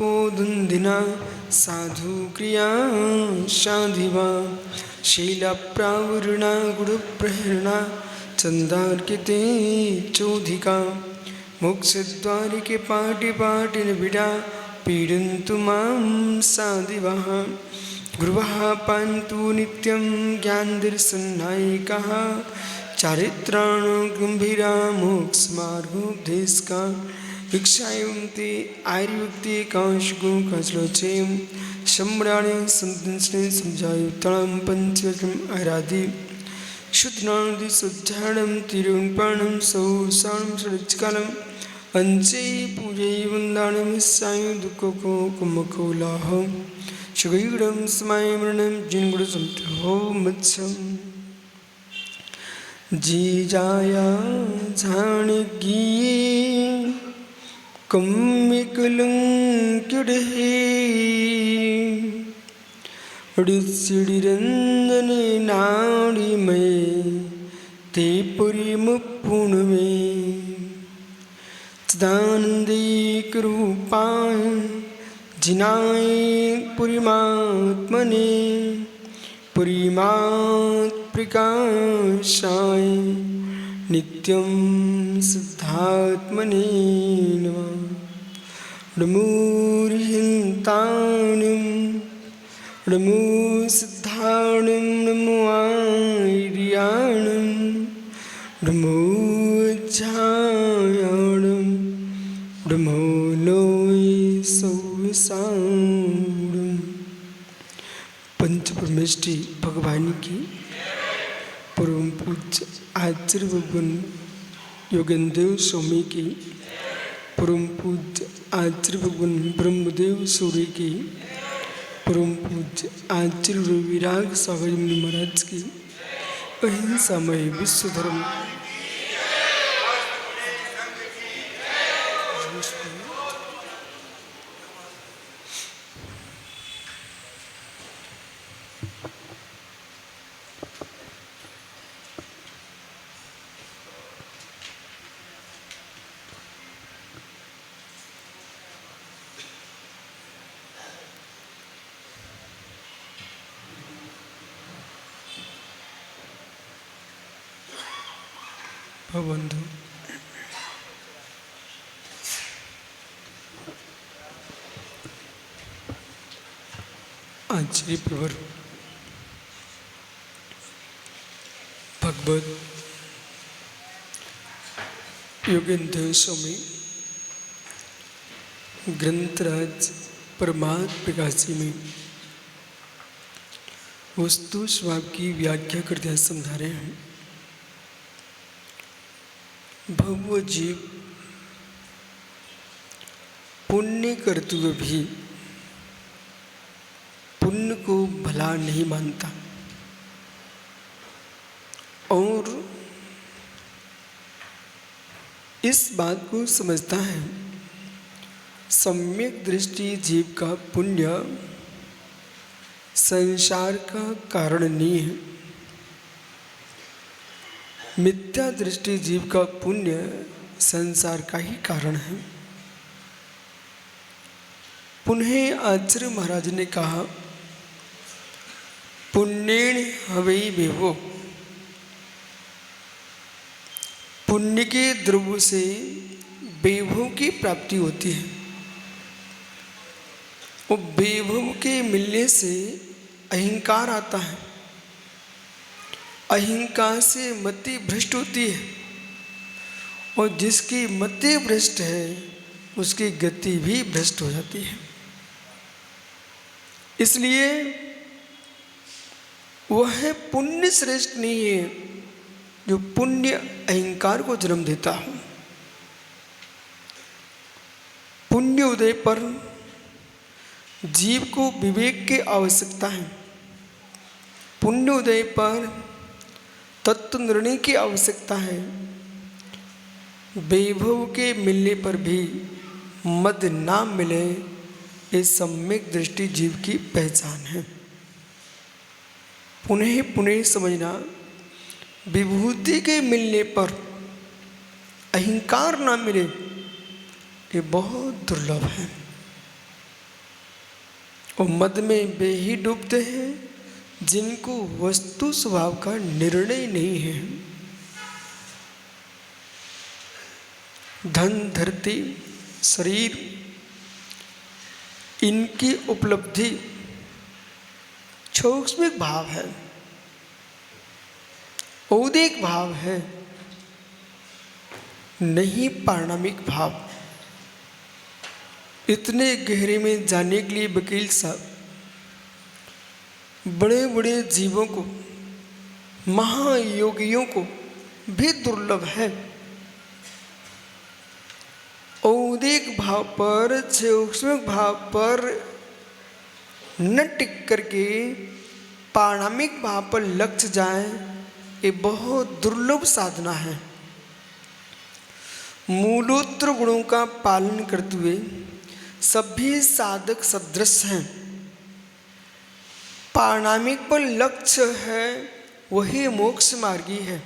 धुंधिना साधु क्रिया शाधिवा शीलप्रावृणा गुरुप्रेरणा चंदार्किते चोधिका मोक्षद्वारिके पाटि पाटिन बिडा पीडन्तु मां साधिवः गुरुवः पान्तु नित्यं ज्ञानदर्शननायिकः चारित्राण गंभीरा मोक्षमार्गोपदेशका भिक्षायुक्ति आयुक्ति कांशगु कचलोचेम सम्राणे संतंसने समझायुक्तम पंचवचम आराधि शुद्धनादि शुद्धारणम तिरुणपाणम सौसाणम सृजकालम अंचे पूजे वंदानम सायु दुःखको कुमकोलाहम शुगयुगम समय मरणम जिनगुण समतो मत्सम जी जाया झाणगी कम्मिकलंक्युडहे ऋषिरंजने नाड़ीमय ते पुरी मुपुणवे चिदानंदी कृपाय जिनाय पुरीमात्मने पुरीमात् प्रकाशाय नित्यं सिद्धात्मने नमः नमो ह्यन्ताणं नमो सिद्धाणं नमो आर्याणं नमो ज्ञायाणं नमो लोय सौसाणं पंचपरमेष्टि भगवान की परम पूज्य आचार्य भगवान योगेंद्र स्वामी की परम पूज्य आचार्य भगवान ब्रह्मदेव सूर्य की परम पूज्य आचार्य विराग सागर महाराज की अहिंसामय विश्व धर्म बंधु आचार्य प्रवर भगवत योगेंद्र स्वामी ग्रंथराज परमात्म प्रकाशी में वस्तु स्वभाव की व्याख्या करते समझा रहे हैं। भगव जीव पुण्य करते हुए भी पुण्य को भला नहीं मानता और इस बात को समझता है सम्यक दृष्टि जीव का पुण्य संसार का कारण नहीं है, मिथ्या दृष्टि जीव का पुण्य संसार का ही कारण है। पुनः आचार्य महाराज ने कहा पुण्येन हवै विभो, पुण्य के द्रव्य से वैभव की प्राप्ति होती है और वैभव के मिलने से अहंकार आता है, अहंकार से मति भ्रष्ट होती है और जिसकी मति भ्रष्ट है उसकी गति भी भ्रष्ट हो जाती है। इसलिए वह पुण्य श्रेष्ठ नहीं है जो पुण्य अहंकार को जन्म देता हो। पुण्य उदय पर जीव को विवेक की आवश्यकता है, पुण्य उदय पर तत्व निर्णय की आवश्यकता है। वैभव के मिलने पर भी मद ना मिले ये सम्यक दृष्टि जीव की पहचान है। पुनः पुनः समझना, विभूति के मिलने पर अहंकार ना मिले ये बहुत दुर्लभ है। और मद में वे ही डूबते हैं जिनको वस्तु स्वभाव का निर्णय नहीं है। धन, धरती, शरीर, इनकी उपलब्धि क्षौक्ष्मिक भाव है, औदिक भाव है, नहीं पारणामिक भाव। इतने गहरे में जाने के लिए वकील साहब बड़े बड़े जीवों को, महायोगियों को भी दुर्लभ है। औदिक भाव पर, सूक्ष्म भाव पर न टिक करके पारणामिक भाव पर लक्ष्य जाए, ये बहुत दुर्लभ साधना है। मूलोत्तर गुणों का पालन करते हुए सभी साधक सदृश हैं। पारणामिक पर लक्ष्य है, वही मोक्ष मार्गी है,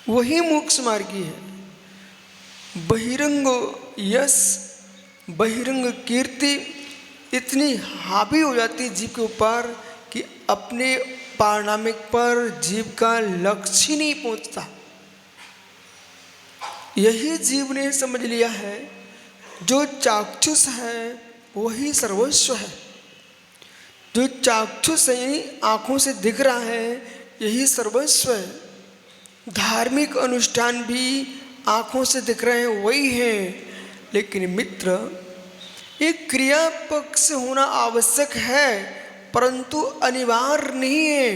वही मोक्ष मार्गी है। बहिरंग यश, बहिरंग कीर्ति इतनी हावी हो जाती है जीव के ऊपर कि अपने पारणामिक पर जीव का लक्ष्य ही नहीं पहुंचता। यही जीव ने समझ लिया है, जो चाक्षुष है वही सर्वस्व है। जो चाक्षुष आंखों से दिख रहा है यही सर्वस्व है। धार्मिक अनुष्ठान भी आंखों से दिख रहे हैं वही है। लेकिन मित्र, एक क्रिया पक्ष होना आवश्यक है, परंतु अनिवार्य नहीं है।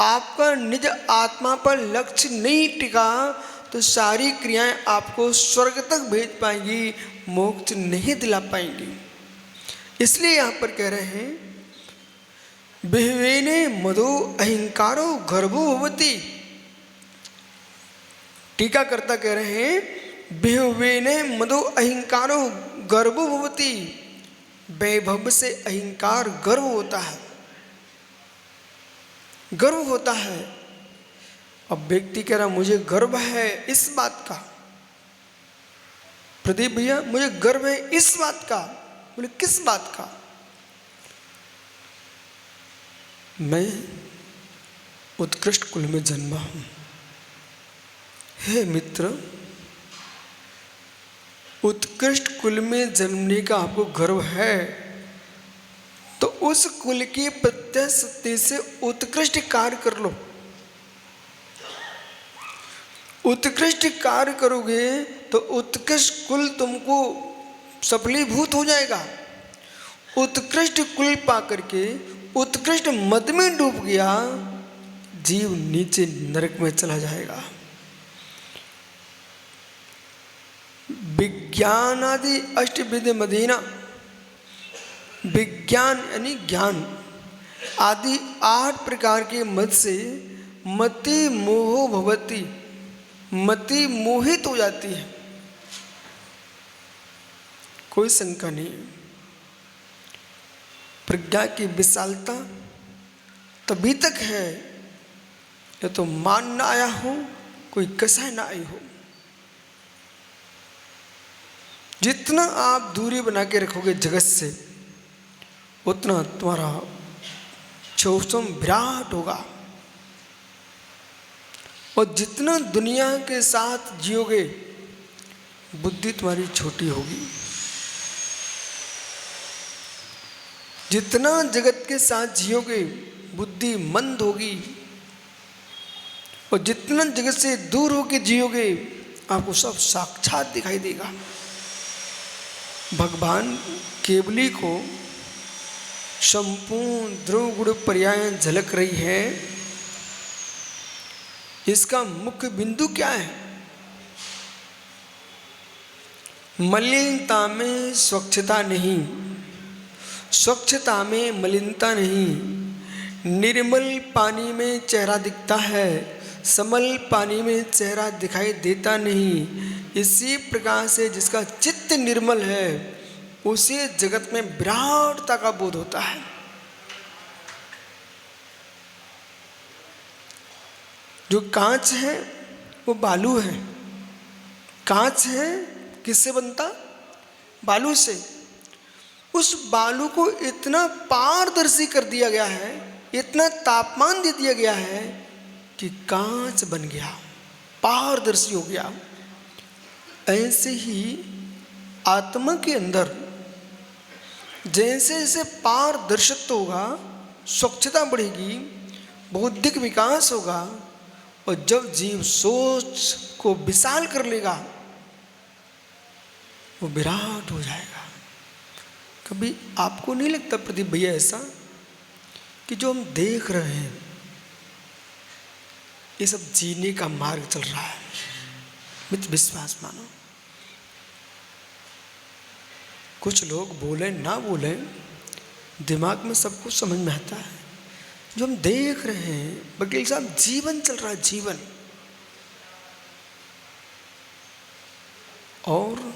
आपका निज आत्मा पर लक्ष्य नहीं टिका तो सारी क्रियाएं आपको स्वर्ग तक भेज पाएंगी, मोक्ष नहीं दिला पाएंगी। इसलिए यहाँ पर कह रहे हैं, बिहवेने मदो अहंकारो गर्भो भवति। टीकाकर्ता कह रहे हैं, बिहवेने मदो अहंकारो गर्भो भवति। वैभव से अहंकार गर्व होता है, गर्व होता है। अब व्यक्ति कह रहा मुझे गर्व है इस बात का, प्रदीप भैया मुझे गर्व है इस बात का। बोले किस बात का? मैं उत्कृष्ट कुल में जन्मा हूं। हे मित्र, उत्कृष्ट कुल में जन्मने का आपको गर्व है तो उस कुल की प्रत्यय से उत्कृष्ट कार्य कर लो। उत्कृष्ट कार्य करोगे तो उत्कृष्ट कुल तुमको सफलीभूत हो जाएगा। उत्कृष्ट कुल पा करके उत्कृष्ट मद में डूब गया, जीव नीचे नरक में चला जाएगा। विज्ञान आदि अष्टविध मदीना, विज्ञान यानी ज्ञान आदि 8 प्रकार के मद से मति मोहो भवति, मति मोहित हो जाती है। कोई शंका नहीं। प्रज्ञा की विशालता तभी तक है या तो मान ना आया हो, कोई कसाय ना आई हो। जितना आप दूरी बना के रखोगे जगत से, उतना तुम्हारा चौसम विराट होगा। और जितना दुनिया के साथ जियोगे, बुद्धि तुम्हारी छोटी होगी। जितना जगत के साथ जियोगे, बुद्धि मंद होगी। और जितना जगत से दूर होकर जियोगे, आपको सब साक्षात दिखाई देगा। भगवान केवली को संपूर्ण ध्रुव गुण पर्याय झलक रही है। इसका मुख्य बिंदु क्या है? मलिनता में स्वच्छता नहीं, स्वच्छता में मलिनता नहीं। निर्मल पानी में चेहरा दिखता है, समल पानी में चेहरा दिखाई देता नहीं। इसी प्रकार से जिसका चित्त निर्मल है, उसे जगत में विराटता का बोध होता है। जो कांच है वो बालू है। कांच है किससे बनता? बालू से। उस बालू को इतना पारदर्शी कर दिया गया है, इतना तापमान दे दिया गया है कि कांच बन गया, पारदर्शी हो गया। ऐसे ही आत्मा के अंदर जैसे जैसे पारदर्शित्व होगा, स्वच्छता बढ़ेगी, बौद्धिक विकास होगा, और जब जीव सोच को विशाल कर लेगा, वो विराट हो जाएगा। कभी आपको नहीं लगता प्रदीप भैया ऐसा कि जो हम देख रहे हैं ये सब जीने का मार्ग चल रहा है? मित्र विश्वास मानो, कुछ लोग बोले ना बोले, दिमाग में सब कुछ समझ में आता है। जो हम देख रहे हैं वकील साहब, जीवन चल रहा है, जीवन। और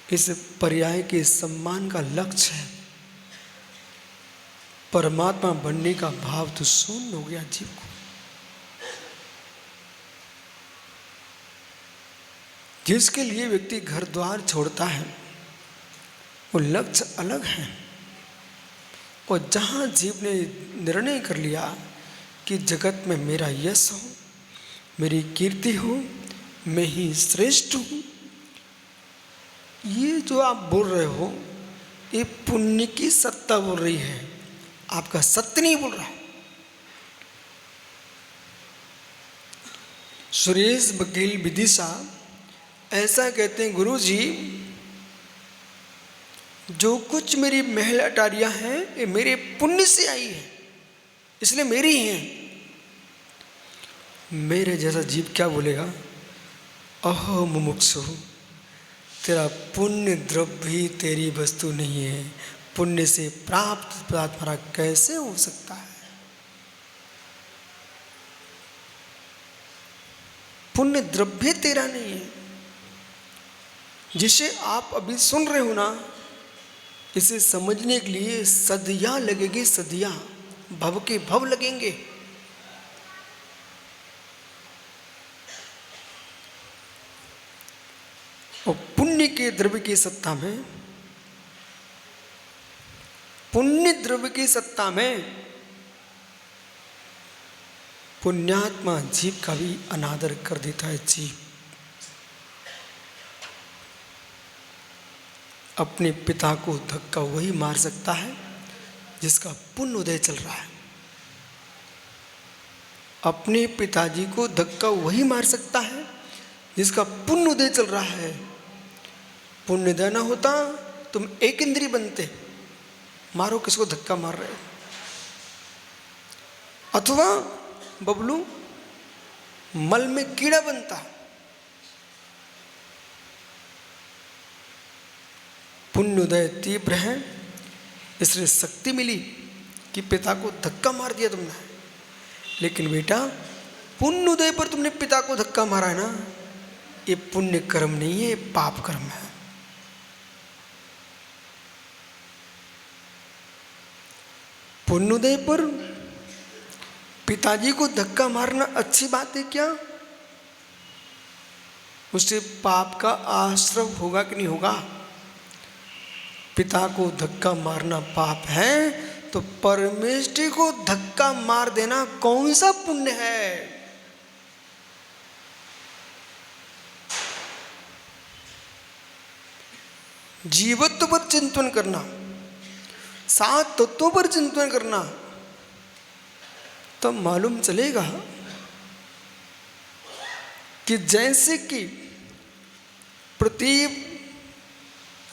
इस पर्याय के सम्मान का लक्ष्य है परमात्मा बनने का भाव तो शून्य हो गया जीव को। जिसके लिए व्यक्ति घर द्वार छोड़ता है वो लक्ष्य अलग है। और जहाँ जीव ने निर्णय कर लिया कि जगत में मेरा यश हो, मेरी कीर्ति हो, मैं ही श्रेष्ठ हूँ, ये जो आप बोल रहे हो ये पुण्य की सत्ता बोल रही है, आपका सत्य नहीं बोल रहा। सुरेश वकील विदिशा ऐसा कहते हैं, गुरु जी जो कुछ मेरी महल अटारियां हैं ये मेरे पुण्य से आई है, इसलिए मेरी हैं। मेरे जैसा जीव क्या बोलेगा, अहो मुमुक्षु, तेरा पुण्य द्रव्य ही तेरी वस्तु नहीं है, पुण्य से प्राप्त पदार्थ हमारा कैसे हो सकता है? पुण्य द्रव्य तेरा नहीं है। जिसे आप अभी सुन रहे हो ना, इसे समझने के लिए सदियां लगेगी, सदियां, भव के भव लगेंगे। और पुण्य के द्रव्य की सत्ता में, पुण्य द्रव्य की सत्ता में पुण्यात्मा जीव का भी अनादर कर देता है। जीव अपने पिता को धक्का वही मार सकता है जिसका पुण्य उदय चल रहा है। अपने पिताजी को धक्का वही मार सकता है जिसका पुण्य उदय चल रहा है। पुण्य उदय ना होता तुम एक इंद्रिय बनते, मारो किसको धक्का मार रहे हो। अथवा बबलू मल में कीड़ा बनता। पुण्य उदय तीव्र है, इसलिए शक्ति मिली कि पिता को धक्का मार दिया तुमने। लेकिन बेटा पुण्य उदय पर तुमने पिता को धक्का मारा है ना, ये पुण्य कर्म नहीं है, ये पाप कर्म है। पुण्य उदय पर पिताजी को धक्का मारना अच्छी बात है क्या? उससे पाप का आश्रय होगा कि नहीं होगा? पिता को धक्का मारना पाप है तो परमेष्टि को धक्का मार देना कौन सा पुण्य है? जीवत्व पर चिंतन करना, सात तत्वों पर चिंतन करना, तब मालूम चलेगा कि जैसे कि प्रतीप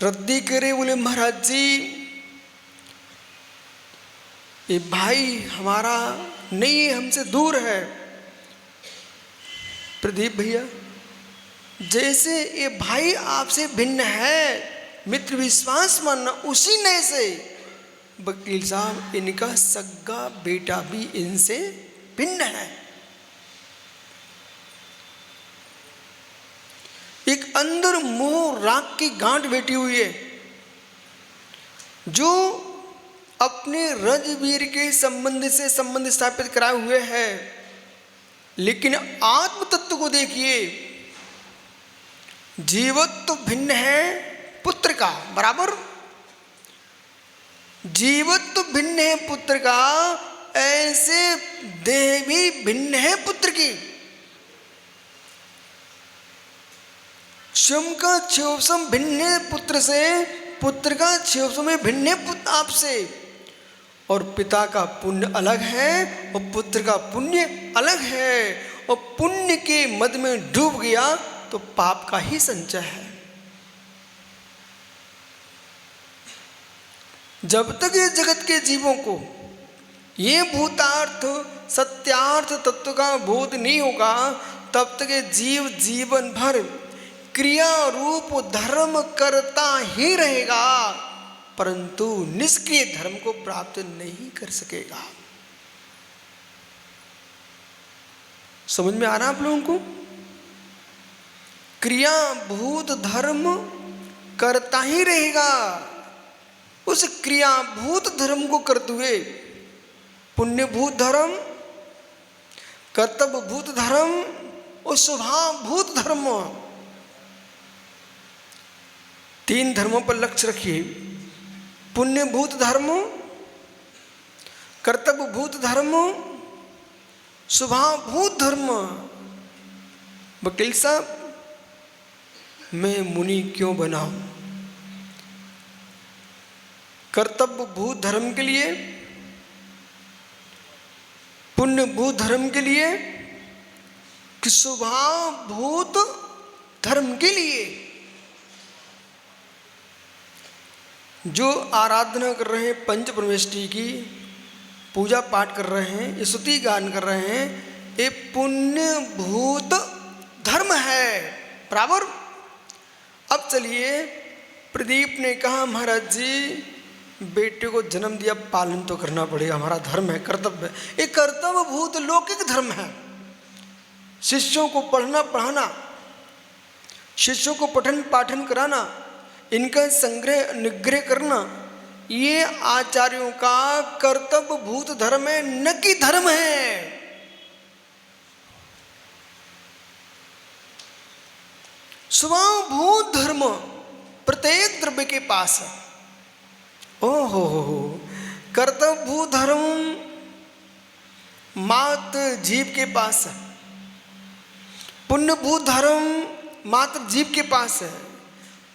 रद्दी करे, बोले महाराज जी ये भाई हमारा नहीं है, हमसे दूर है। प्रदीप भैया जैसे ये भाई आपसे भिन्न है, मित्र विश्वास मानना, उसी नए से वकील साहब इनका सगा बेटा भी इनसे भिन्न है। एक अंदर मोह राग की गांठ बैठी हुई है जो अपने रजवीर के संबंध से संबंध स्थापित कराए हुए है। लेकिन आत्म तत्व को देखिए, जीवत्व भिन्न है पुत्र का बराबर, जीवत्व भिन्न है पुत्र का, ऐसे देह भी भिन्न है पुत्र की। स्वयं का क्षयोपम भिन्न है पुत्र से, पुत्र का क्षयोपम भिन्न है पुत्र आपसे। और पिता का पुण्य अलग है और पुत्र का पुण्य अलग है। और पुण्य के मद में डूब गया तो पाप का ही संचय है। जब तक ये जगत के जीवों को ये भूतार्थ सत्यार्थ तत्व का बोध नहीं होगा, तब तक ये जीव जीवन भर क्रिया रूप धर्म करता ही रहेगा, परंतु निष्क्रिय धर्म को प्राप्त नहीं कर सकेगा। समझ में आ रहा आप लोगों को? क्रिया भूत धर्म करता ही रहेगा। उस क्रिया भूत धर्म को करते हुए पुण्य भूत धर्म, कर्तव्य भूत धर्म और स्वभाव भूत धर्म, तीन धर्मों पर लक्ष्य रखिए। पुण्य भूत धर्म, कर्तव्य भूत धर्म, स्वभाव भूत धर्म। वकील साहब, मैं मुनि क्यों बना? कर्तव्य भूत धर्म के लिए, पुण्य भूत धर्म के लिए, कि स्वभाव भूत धर्म के लिए? जो आराधना कर रहे हैं पंच परमेष्टि की, पूजा पाठ कर रहे हैं, स्तुति गान कर रहे हैं, ये पुण्य भूत धर्म है बराबर। अब चलिए, प्रदीप ने कहा महाराज जी बेटे को जन्म दिया, पालन तो करना पड़ेगा, हमारा धर्म है, कर्तव्य है। ये कर्तव्य भूत लौकिक धर्म है। शिष्यों को पढ़ना पढ़ाना, शिष्यों को पठन पाठन कराना, इनका संग्रह निग्रह करना, ये आचार्यों का कर्तव्य भूत धर्म है, न कि धर्म है। स्वभाव भूत धर्म प्रत्येक द्रव्य के पास है। ओहो, कर्तव्य भूत धर्म मात्र जीव के पास है, पुण्य भूत धर्म मात्र जीव के पास है,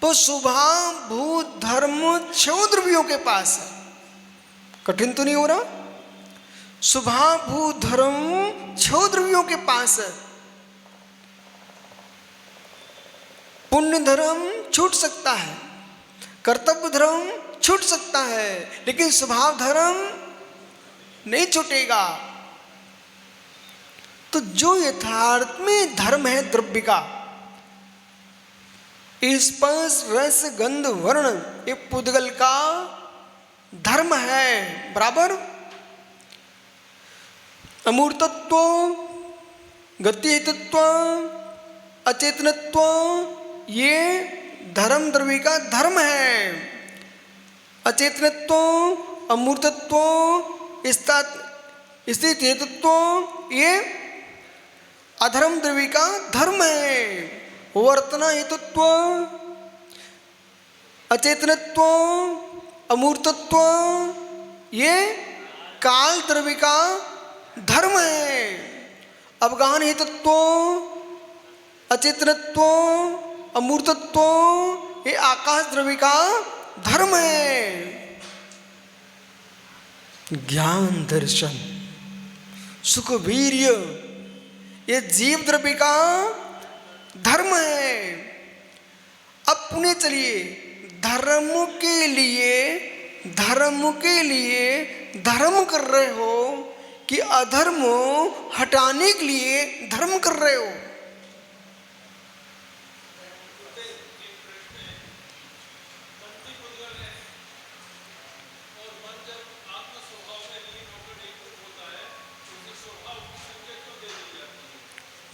तो स्वभाव भूत धर्म छह द्रव्यों के पास है। कठिन तो नहीं हो रहा? स्वभाव भूत धर्म छह द्रव्यों के पास है। पुण्य धर्म छूट सकता है, कर्तव्य धर्म छूट सकता है, लेकिन स्वभाव धर्म नहीं छूटेगा। तो जो यथार्थ में धर्म है द्रव्य का, स्पर्श रस गंध वर्ण, ये पुद्गल का धर्म है बराबर। अमूर्तत्व, गतिहितत्व, अचेतनत्व, ये धर्म द्रव्य का धर्म है। अचेतनत्व, अमूर्तत्व, स्थितित्व, ये अधर्म द्रव्य का धर्म है। वर्तना हेतुत्व, अचेतनत्व, अमूर्तत्व, ये काल द्रव्य का धर्म है। अवगाहन हेतुत्व, अचेतनत्व, अमूर्तत्व, ये आकाश द्रव्य का धर्म है। ज्ञान दर्शन सुख वीर्य, ये जीव द्रव्य का धर्म है। अब पुण्य चलिए, धर्म के लिए धर्म कर रहे हो कि अधर्म हटाने के लिए धर्म कर रहे हो?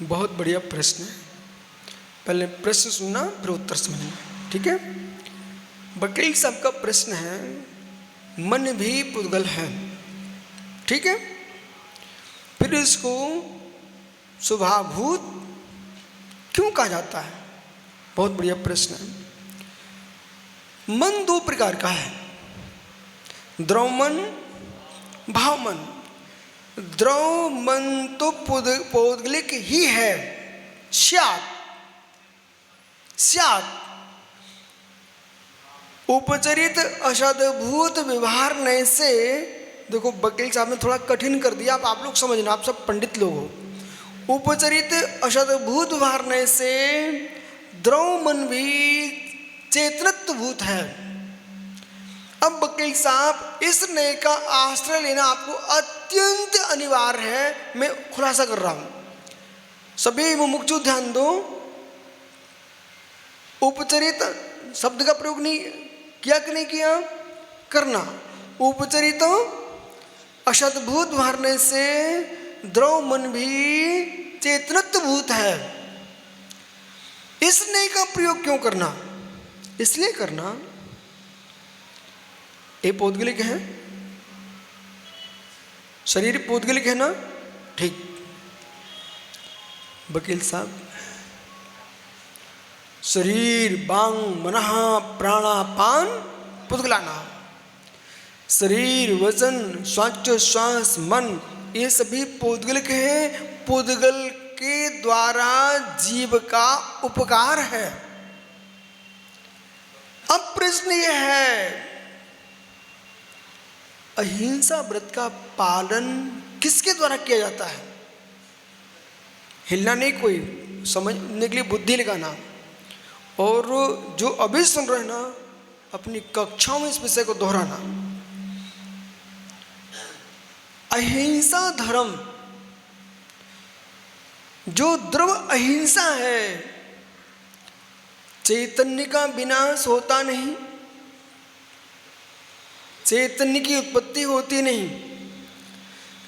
बहुत बढ़िया प्रश्न है। पहले प्रश्न सुनना फिर उत्तर समझना, ठीक है? वकील साहब का प्रश्न है, मन भी पुद्गल है, ठीक है? फिर इसको स्वभावभूत क्यों कहा जाता है? बहुत बढ़िया प्रश्न है। मन दो प्रकार का है, द्रव मन, भाव मन। द्रव मन तो पौद्गलिक ही है, स्यात् स्यात्। उपचरित अशदभूत व्यवहार से, देखो वकील साहब ने थोड़ा कठिन कर दिया, आप लोग समझना, आप सब पंडित लोग हो। उपचरित अशदभूत व्यवहार से द्रव मन भी चेतनत्वभूत है। अब वकील साहब इस नए का आश्रय लेना आपको अत्यंत अनिवार्य है। मैं खुलासा कर रहा हूं, सभी मुमुक्षु ध्यान दो। उपचरित शब्द का प्रयोग नहीं किया कि नहीं किया, करना। उपचरित अशदभूत व्यवहार से द्रव मन भी चेतनत्वभूत है। इस नए का प्रयोग क्यों करना, इसलिए करना, ये पौद्गलिक है, शरीर पौद्गलिक है ना, ठीक। वकील साहब, शरीर बांग मनः प्राणापान पुद्गलाना, शरीर वजन श्वास मन, ये सभी पौद्गलिक है। पौद्गल के द्वारा जीव का उपकार है। अब प्रश्न यह है, अहिंसा व्रत का पालन किसके द्वारा किया जाता है? हिलना नहीं, कोई समझने के लिए बुद्धि लगाना। और जो अभी सुन रहे हैं ना, अपनी कक्षाओं में इस विषय को दोहराना। अहिंसा धर्म, जो द्रव अहिंसा है, चैतन्य का विनाश होता नहीं, चैतन्य की उत्पत्ति होती नहीं।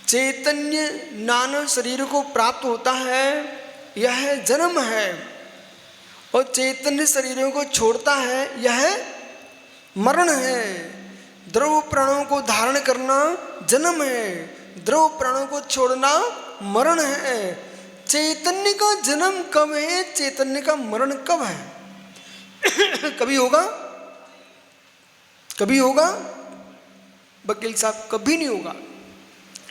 चैतन्य नाना शरीर को प्राप्त होता है, यह जन्म है। और चैतन्य शरीरों को छोड़ता है, यह मरण है। द्रव प्राणों को धारण करना जन्म है, द्रव प्राणों को छोड़ना मरण है। चैतन्य का जन्म कब है, चैतन्य का मरण कब है? कभी होगा, कभी होगा वकील साहब, कभी नहीं होगा।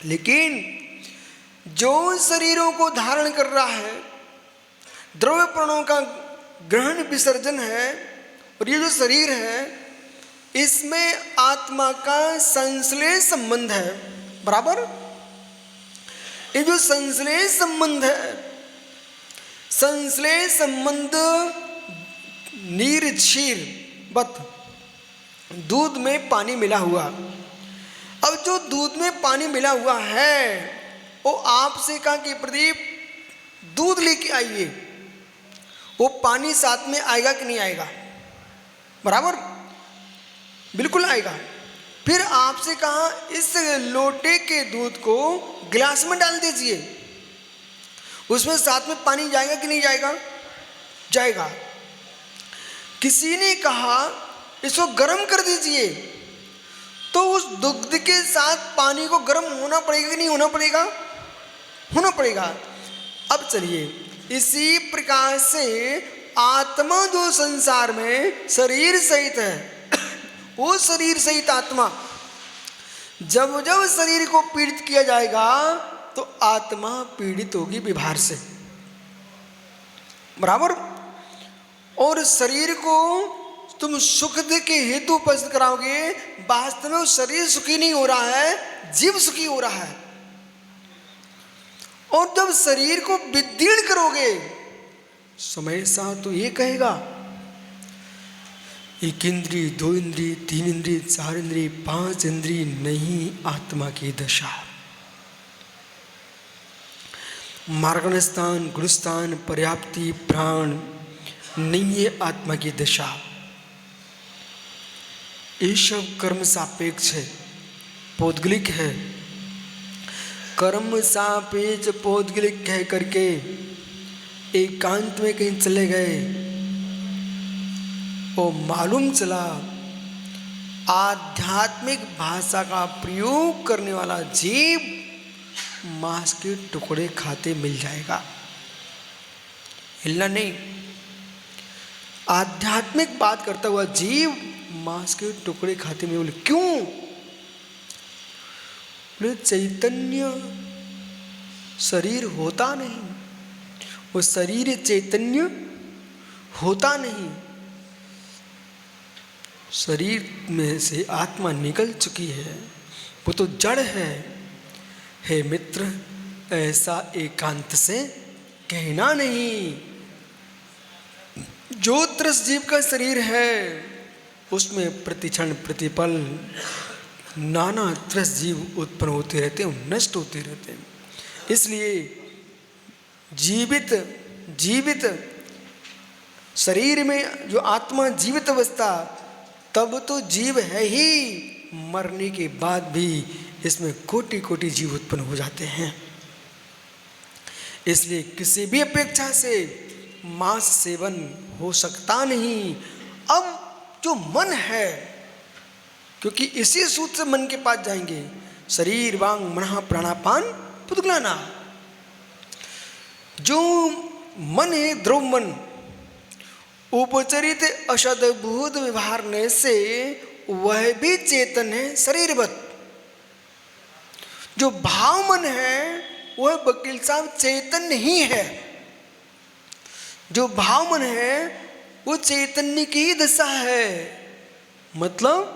लेकिन जो शरीरों को धारण कर रहा है, द्रव्य प्राणों का ग्रहण विसर्जन है, और ये जो शरीर है इसमें आत्मा का संश्लेष संबंध है, बराबर। ये जो संश्लेष संबंध है, संश्लेष संबंध नीर क्षीर बत, दूध में पानी मिला हुआ। अब जो दूध में पानी मिला हुआ है, वो आपसे कहा कि प्रदीप दूध लेके आइए, वो पानी साथ में आएगा कि नहीं आएगा? बराबर, बिल्कुल आएगा। फिर आपसे कहा इस लोटे के दूध को गिलास में डाल दीजिए, उसमें साथ में पानी जाएगा कि नहीं जाएगा? जाएगा। किसी ने कहा इसको गर्म कर दीजिए, तो उस दुग्ध के साथ पानी को गर्म होना पड़ेगा कि नहीं होना पड़ेगा? होना पड़ेगा। अब चलिए, इसी प्रकार से आत्मा जो संसार में शरीर सहित है, वो शरीर सहित आत्मा जब जब शरीर को पीड़ित किया जाएगा, तो आत्मा पीड़ित होगी विभार से, बराबर। और शरीर को तुम सुख दे के हेतु उपस्थित कराओगे, वास्तव में शरीर सुखी नहीं हो रहा है, जीव सुखी हो रहा है। और जब शरीर को विदीर्ण करोगे, समय सा तो ये कहेगा, एक इंद्रिय, दो इंद्रिय, तीन इंद्रिय, चार इंद्रिय, पांच इंद्रिय नहीं आत्मा की दशा। मार्गस्थान, गुरुस्थान, पर्याप्ति, प्राण नहीं है आत्मा की दशा। ये सब कर्म सापेक्ष है, पौद्गलिक है। कर्म सापेक्ष पौद्गलिक कह करके एकांत में कहीं चले गए, और मालूम चला आध्यात्मिक भाषा का प्रयोग करने वाला जीव मांस के टुकड़े खाते मिल जाएगा। हिलना नहीं। आध्यात्मिक बात करता हुआ जीव मांस के टुकड़े खाते में बोले, क्यों? बोले चैतन्य शरीर होता नहीं, वो शरीर चैतन्य होता नहीं, शरीर में से आत्मा निकल चुकी है, वो तो जड़ है। हे मित्र, ऐसा एकांत से कहना नहीं। जो त्रस जीव का शरीर है उसमें प्रतिक्षण प्रतिपल नाना त्रस जीव उत्पन्न होते रहते हैं, नष्ट होते रहते हैं। इसलिए जीवित शरीर में जो आत्मा जीवित अवस्था, तब तो जीव है ही, मरने के बाद भी इसमें कोटि कोटि जीव उत्पन्न हो जाते हैं। इसलिए किसी भी अपेक्षा से मांस सेवन हो सकता नहीं। अब जो मन है, क्योंकि इसी सूत्र से मन के पास जाएंगे, शरीर वांग मनः प्राणापान पुदगलाना। जो मन है द्रव मन, उपचरित अशदभूत व्यवहारने से वह भी चेतन है शरीरवत। जो भाव मन है वह वकील साहब चैतन्य ही है। जो भाव मन है वो चैतन्य की ही दशा है। मतलब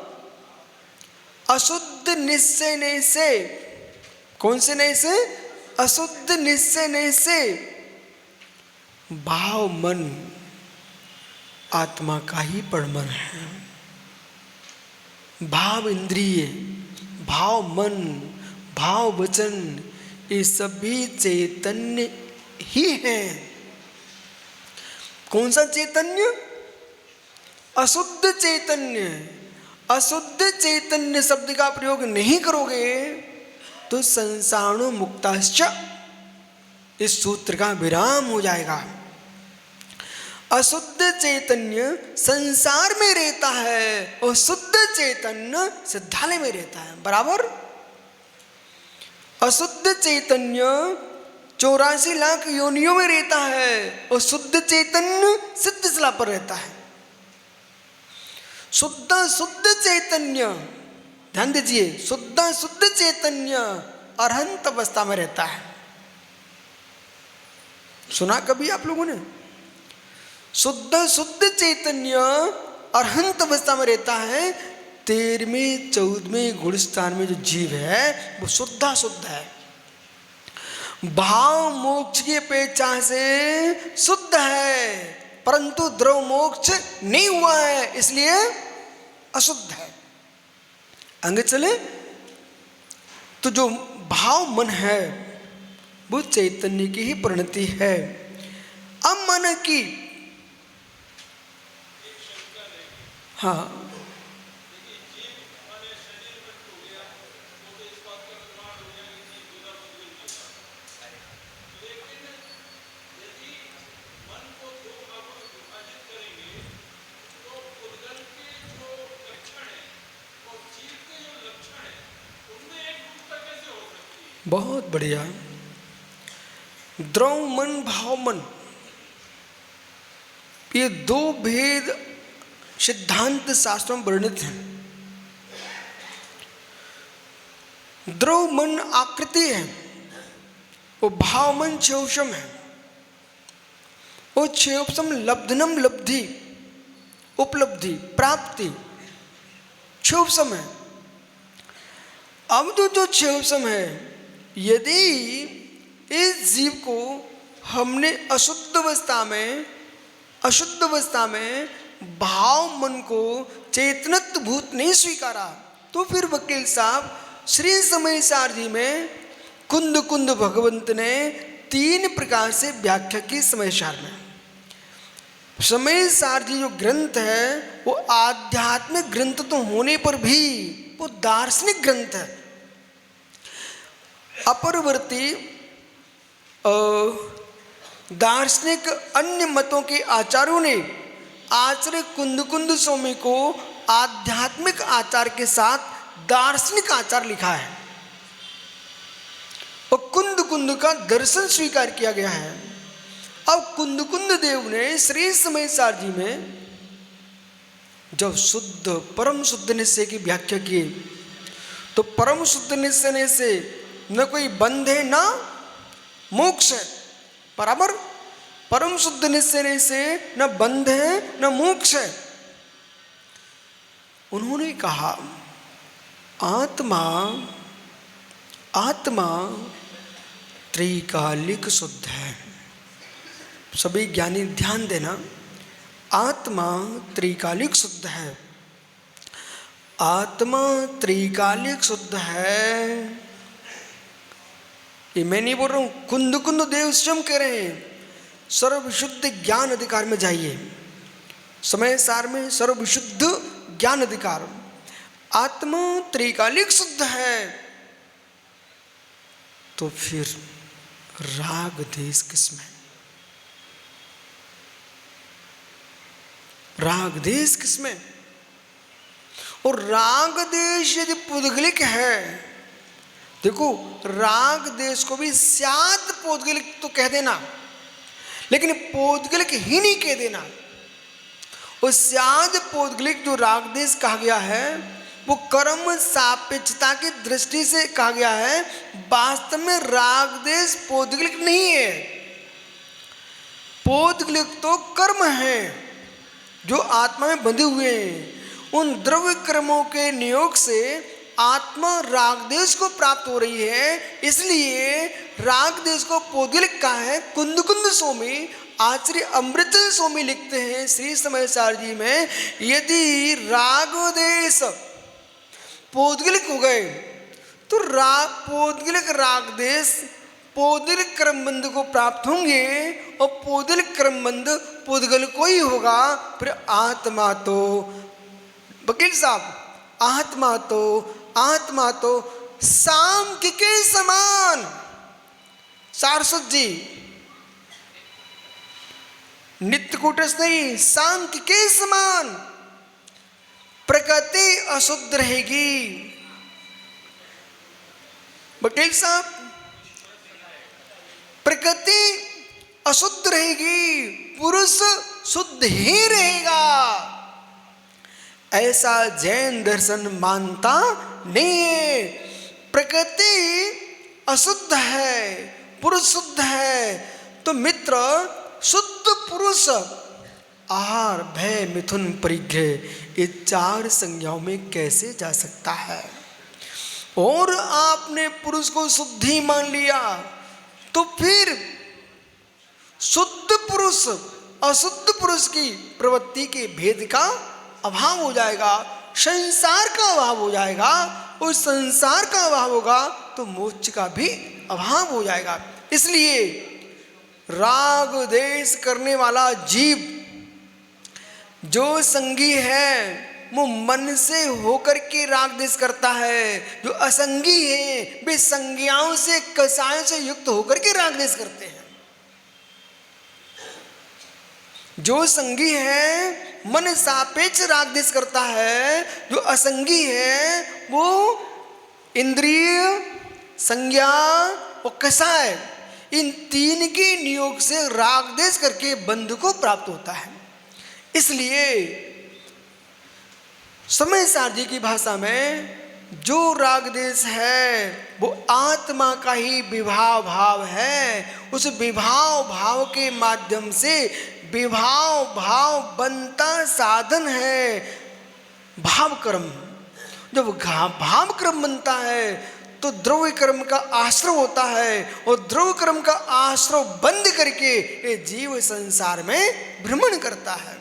अशुद्ध निश्चय नहीं से, कौन से नहीं से? अशुद्ध निश्चय नहीं से भाव मन आत्मा का ही परमन है। भाव इंद्रिय, भाव मन, भाव वचन, ये सभी चैतन्य ही हैं। कौन सा चैतन्य? अशुद्ध चैतन्य। अशुद्ध चैतन्य शब्द का प्रयोग नहीं करोगे तो संसारणु मुक्ताश्च, इस सूत्र का विराम हो जाएगा। अशुद्ध चैतन्य संसार में रहता है और शुद्ध चैतन्य सिद्धालय में रहता है, बराबर। अशुद्ध चैतन्य 84 लाख योनियों में रहता है और शुद्ध चैतन्य सिद्धशिला पर रहता है। शुद्ध चैतन्य, ध्यान दीजिए, शुद्ध चैतन्य अरहंत अवस्था में रहता है। सुना कभी आप लोगों ने? शुद्ध चैतन्य अरहंत अवस्था में रहता है। 13वें 14वें गुण स्थान में जो जीव है वो शुद्ध है। भाव मोक्ष की अपेक्षा से शुद्ध है, परंतु द्रव मोक्ष नहीं हुआ है, इसलिए अशुद्ध है। आगे चले तो जो भाव मन है वो चैतन्य की ही परिणति है। अब मन की, हाँ, बहुत बढ़िया। द्रव मन भाव मन, ये दो भेद सिद्धांत शास्त्रों में वर्णित हैं। द्रव मन आकृति है, वो भाव मन क्षेयसम है। वो क्षेयसम लब्धनम लब्धि, उपलब्धि, प्राप्ति, क्षेयसम है। अब जो क्षेयसम है, यदि इस जीव को हमने अशुद्ध अवस्था में भाव मन को चेतनत्व भूत नहीं स्वीकारा, तो फिर वकील साहब श्री समय सार जी में कुंद भगवंत ने 3 प्रकार से व्याख्या की समय सार में। समय सार जी जो ग्रंथ है वो आध्यात्मिक ग्रंथ तो होने पर भी वो दार्शनिक ग्रंथ है। अपरवर्ती दार्शनिक अन्य मतों के आचार्यों ने आचार्य कुंद स्वामी को आध्यात्मिक आचार के साथ दार्शनिक आचार लिखा है और कुंद का दर्शन स्वीकार किया गया है। अब कुंद देव ने श्री समय सार जी में जब शुद्ध परम शुद्ध निश्चय की व्याख्या की तो परम शुद्ध निश्चय से न कोई बंध है ना मोक्ष है। बराबर, परम शुद्ध निश्चय से न बंध है न मोक्ष है। उन्होंने कहा आत्मा आत्मा त्रिकालिक शुद्ध है। सभी ज्ञानी ध्यान देना, आत्मा त्रिकालिक शुद्ध है। आत्मा त्रिकालिक शुद्ध है, ये मैं नहीं बोल रहा हूं, कुंद कुंद देव स्वयं कह रहे हैं। सर्वविशुद्ध ज्ञान अधिकार में जाइए, समय सार में सर्वविशुद्ध ज्ञान अधिकार। आत्मा त्रिकालिक शुद्ध है, तो फिर राग देश किसमें? राग देश किसमें? और राग देश यदि पौद्गलिक है, देखो राग देश को भी स्यात् पौद्गलिक तो कह देना, लेकिन पौद्गलिक ही नहीं कह देना। और स्यात् पौद्गलिक जो राग देश कहा गया है वो कर्म सापेक्षता की दृष्टि से कहा गया है। वास्तव में राग देश पौद्गलिक नहीं है। पौद्गलिक तो कर्म है जो आत्मा में बंधे हुए हैं। उन द्रव्य कर्मों के नियोग से आत्मा राग देश को प्राप्त हो रही है, इसलिए राग देश को पौद्गलिक कहा है। कुंद कुंद स्वामी आचार्य अमृत स्वामी लिखते हैं श्री समयसार जी में, यदि राग देश पौद्गलिक हो गए तो पौद्गलिक राग देश पौद्गलिक क्रमबंध को प्राप्त होंगे, और पौद्गलिक क्रमबंध पौद्गलिक को ही होगा। फिर आत्मा तो वकील साहब, आत्मा तो सांख्य के समान, सारस्वत जी नित्य कूटस्थ नहीं, सांख्य के समान प्रकृति अशुद्ध रहेगी। वकील साहब, प्रकृति अशुद्ध रहेगी, पुरुष शुद्ध ही रहेगा, ऐसा जैन दर्शन मानता नहीं है। प्रकृति अशुद्ध है, पुरुष शुद्ध है, तो मित्र शुद्ध पुरुष आहार भय मिथुन परिग्रह ये चार संज्ञाओं में कैसे जा सकता है? और आपने पुरुष को शुद्ध ही मान लिया तो फिर शुद्ध पुरुष अशुद्ध पुरुष की प्रवृत्ति के भेद का अभाव हो जाएगा, संसार का अभाव हो जाएगा, और संसार का अभाव होगा तो मोक्ष का भी अभाव हो जाएगा। इसलिए राग देश करने वाला जीव जो संगी है वो मन से होकर के राग देश करता है। जो असंगी है वे संज्ञाओं से कसायों से युक्त होकर के राग देश करते हैं। जो संगी है मन सापेक्ष राग देश करता है, जो असंगी है वो इंद्रिय संज्ञा और कसाय इन तीन के नियोग से राग देश करके बंध को प्राप्त होता है। इसलिए समयसार जी की भाषा में जो राग देश है वो आत्मा का ही विभाव भाव है। उस विभाव भाव के माध्यम से विभाव भाव बनता साधन है भाव कर्म। जब भाव कर्म बनता है तो द्रव्य कर्म का आश्रय होता है, और द्रव्य कर्म का आश्रय बंद करके ये जीव संसार में भ्रमण करता है।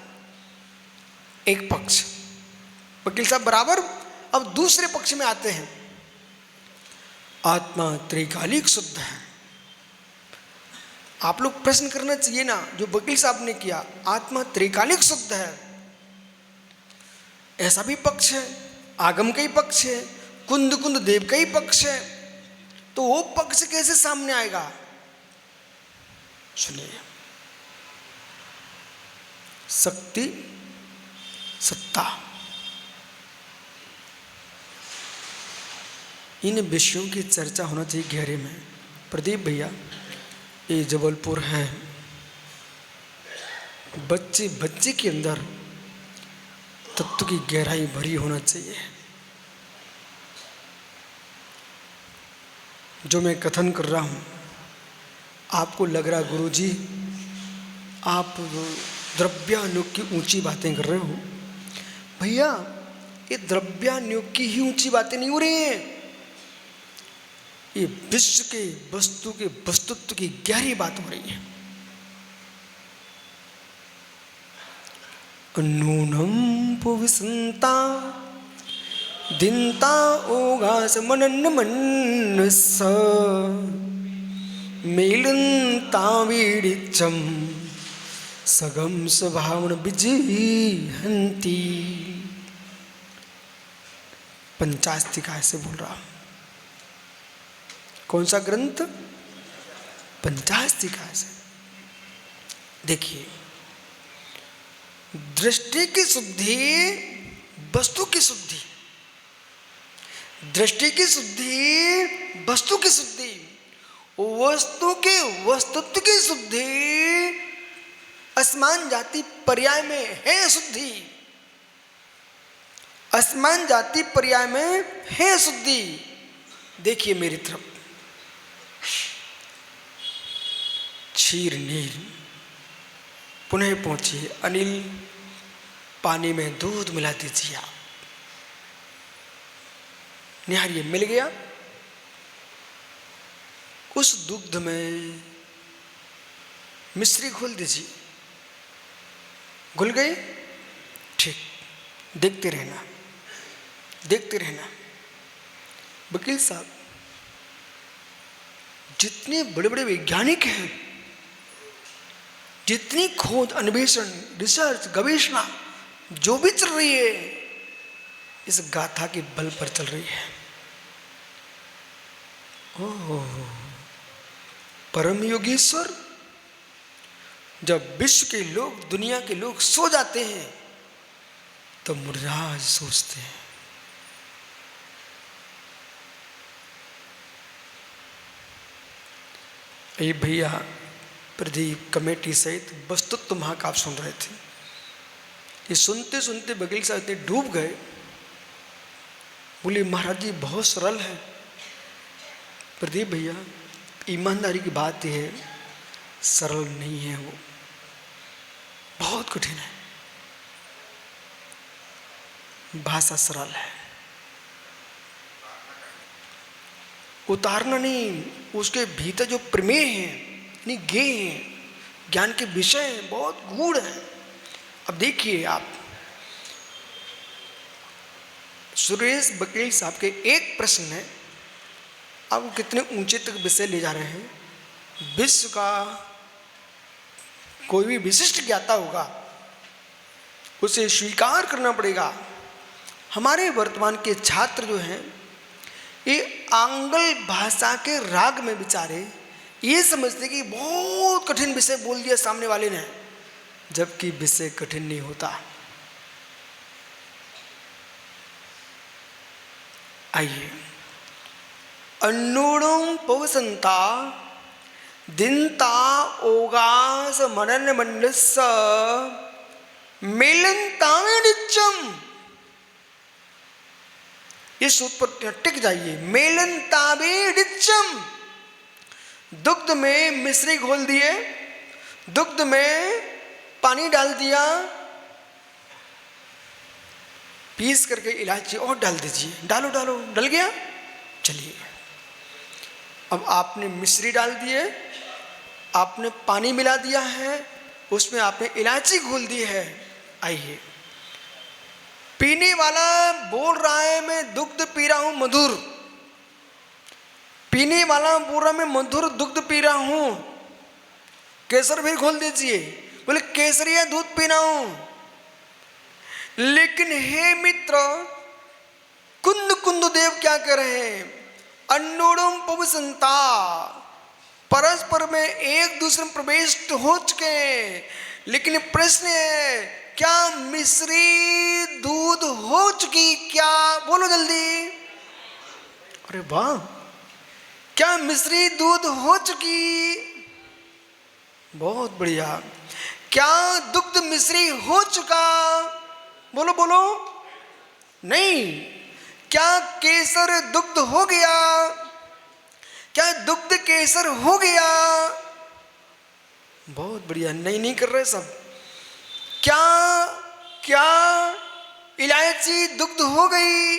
एक पक्ष वकील साहब बराबर। अब दूसरे पक्ष में आते हैं, आत्मा त्रिकालिक शुद्ध है। आप लोग प्रश्न करना चाहिए ना, जो वकील साहब ने किया, आत्मा त्रिकालिक शुद्ध है, ऐसा भी पक्ष है, आगम का ही पक्ष है, कुंद कुंद देव का ही पक्ष है, तो वो पक्ष कैसे सामने आएगा? सुनिए, शक्ति सत्ता, इन विषयों की चर्चा होना चाहिए गहरे में। प्रदीप भैया, ये जबलपुर है, बच्चे बच्चे के अंदर तत्व की गहराई भरी होना चाहिए। जो मैं कथन कर रहा हूँ आपको लग रहा गुरुजी आप द्रव्यानुग की ऊंची बातें कर रहे हो। भैया ये द्रव्यानुग की ही ऊंची बातें नहीं हो रही हैं, ये विश्व के वस्तु के वस्तुत्व की गहरी बात हो रही है। नूनम पुविसंता दिनता ओगास मनन मनस मेलंता वीडिचम सगम स्वभावन विजहंती। पंचास्तिका से बोल रहा हूं। कौन सा ग्रंथ? पंचास्तिका से। देखिए, दृष्टि की शुद्धि, वस्तु की शुद्धि, दृष्टि की शुद्धि, वस्तु की शुद्धि, वस्तु के वस्तुत्व की शुद्धि असमान जाति पर्याय में है शुद्धि, असमान जाति पर्याय में है शुद्धि। देखिए मेरी तरफ, क्षीर नीर पुनः पहुंचिए। अनिल, पानी में दूध मिला दीजिए आप। निहारिए, मिल गया। उस दूध में मिश्री घोल दीजिए। घुल गई? ठीक, देखते रहना, देखते रहना। वकील साहब, जितने बड़े बड़े वैज्ञानिक हैं, जितनी खोज, अन्वेषण, रिसर्च, गवेषणा जो भी चल रही है, इस गाथा के बल पर चल रही है। ओह, परम योगेश्वर, जब विश्व के लोग, दुनिया के लोग सो जाते हैं तो मुर्राज सोचते हैं। ये भैया प्रदीप कमेटी सहित वस्तुत्व महाकाव्य सुन रहे थे। ये सुनते सुनते बघेल साहब इतने डूब गए, बोले महाराज जी बहुत सरल है। प्रदीप भैया, ईमानदारी की बात यह है, सरल नहीं है, वो बहुत कठिन है। भाषा सरल है, उतारना नहीं, उसके भीतर जो प्रमेय है, नहीं ज्ञेय है, ज्ञान के विषय हैं, बहुत गूढ़ है। अब देखिए आप, सुरेश बकील साहब के एक प्रश्न है, आप वो कितने ऊंचे तक विषय ले जा रहे हैं। विश्व का कोई भी विशिष्ट ज्ञाता होगा, उसे स्वीकार करना पड़ेगा। हमारे वर्तमान के छात्र जो हैं, ये आंग्ल भाषा के राग में बेचारे ये समझते कि बहुत कठिन विषय बोल दिया सामने वाले ने, जबकि विषय कठिन नहीं होता। आइए, अन्नूणुं पवसंता दिनता ओगास मनन मंडस मेलंताविडिचम। इस सूत्र पर टिक जाइए। मेलंताविडिचम, दुग्ध में मिश्री घोल दिए, दुग्ध में पानी डाल दिया, पीस करके इलायची और डाल दीजिए। डालो डालो, डल गया। चलिए, अब आपने मिश्री डाल दिए, आपने पानी मिला दिया है, उसमें आपने इलायची घोल दी है। आइए, पीने वाला बोल रहा है मैं दुग्ध पी रहा हूं मधुर, पीने वाला बोल रहा मैं मधुर दुग्ध पी रहा हूं, केसर भी घोल दीजिए। बोले केसरिया दूध पीना हूं। लेकिन हे मित्र, कुंद कुंद देव क्या कर रहे हैं? अन्नोड़म पवसंता, परस्पर में एक दूसरे में प्रवेश हो चुके हैं। लेकिन प्रश्न है, क्या मिश्री दूध हो चुकी? क्या बोलो जल्दी। अरे वाह, क्या मिश्री दूध हो चुकी? बहुत बढ़िया। क्या दुग्ध मिश्री हो चुका? बोलो बोलो। नहीं। क्या केसर दुग्ध हो गया? क्या दुग्ध केसर हो गया? बहुत बढ़िया, नहीं कर रहे सब। क्या क्या इलायची दुग्ध हो गई?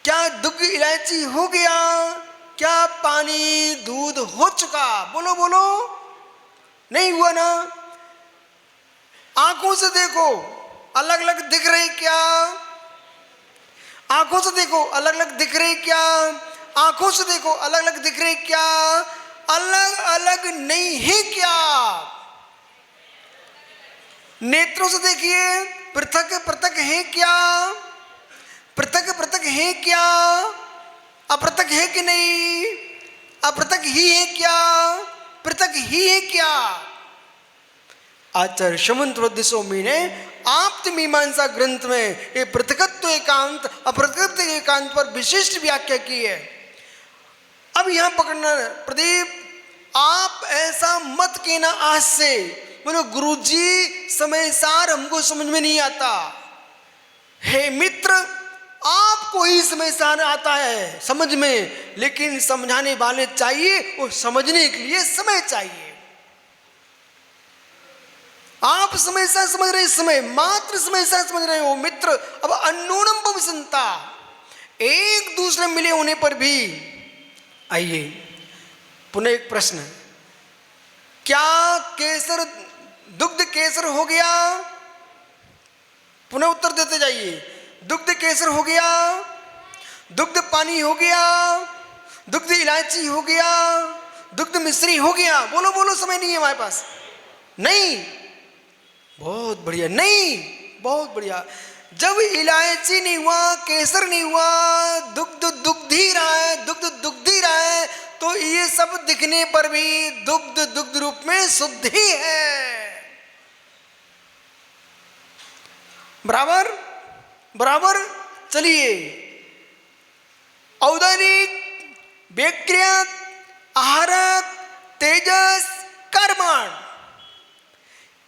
क्या दुग्ध इलायची हो गया? क्या पानी दूध हो चुका? बोलो बोलो, नहीं हुआ ना? आंखों से देखो, अलग अलग दिख रही क्या? आंखों से देखो, अलग अलग दिख रही क्या? आंखों से देखो, अलग अलग दिख रही क्या? अलग अलग नहीं है क्या? नेत्रों से देखिए, पृथक पृथक है क्या? पृथक पृथक है क्या? अपृथक है कि नहीं? अपृथक ही है क्या? पृथक ही है क्या? आचार्य शमंत स्वामी ने आप्त मीमांसा ग्रंथ में ये पृथकत्व एकांत अपृथकत्व एकांत पर विशिष्ट व्याख्या की है। अब यहां पकड़ना प्रदीप, आप ऐसा मत कहना आज से, बोलो गुरुजी समय सार हमको समझ में नहीं आता। हे मित्र, आपको ही समय सार आता है समझ में, लेकिन समझाने वाले चाहिए और समझने के लिए समय चाहिए। आप समय सार समझ रहे, समय मात्र समय सार समझ रहे हो मित्र। अब अन्नूनम भविसंता, एक दूसरे मिले होने पर भी। आइए पुनः एक प्रश्न, क्या केसर दुग्ध केसर हो गया? पुनः उत्तर देते जाइए। दुग्ध केसर हो गया? दुग्ध पानी हो गया? दुग्ध इलायची हो गया? दुग्ध मिश्री हो गया? बोलो बोलो, समय नहीं है हमारे पास। नहीं, बहुत बढ़िया, नहीं, बहुत बढ़िया। जब इलायची नहीं हुआ, केसर नहीं हुआ, दुग्ध दुग्ध ही रहा है, दुग्ध दुग्ध ही रहा है, तो ये सब दिखने पर भी दुग्ध दुग्ध रूप में शुद्ध ही है। बराबर बराबर। चलिए, औदारिक, व्यक्रियक, आहारक, तेजस, कर्मण,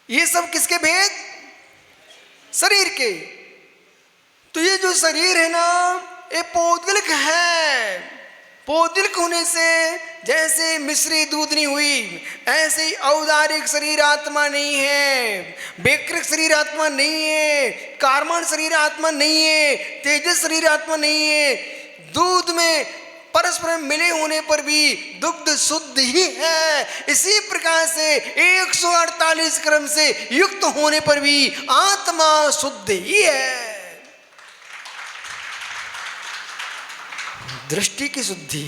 ये सब किसके भेद? शरीर के। तो ये जो शरीर है ना, ये पौद्गलिक है। पौद्गलिक होने से जैसे मिश्री दूध नहीं हुई, ऐसे ही औदारिक शरीर आत्मा नहीं है, व्यक्रिक शरीर आत्मा नहीं है, कर्मण शरीर आत्मा नहीं है, तेजस शरीर आत्मा नहीं है। दूध में परस्पर मिले होने पर भी दुग्ध शुद्ध ही है। इसी प्रकार से 148 क्रम से युक्त होने पर भी आत्मा शुद्ध ही है। दृष्टि की शुद्धि,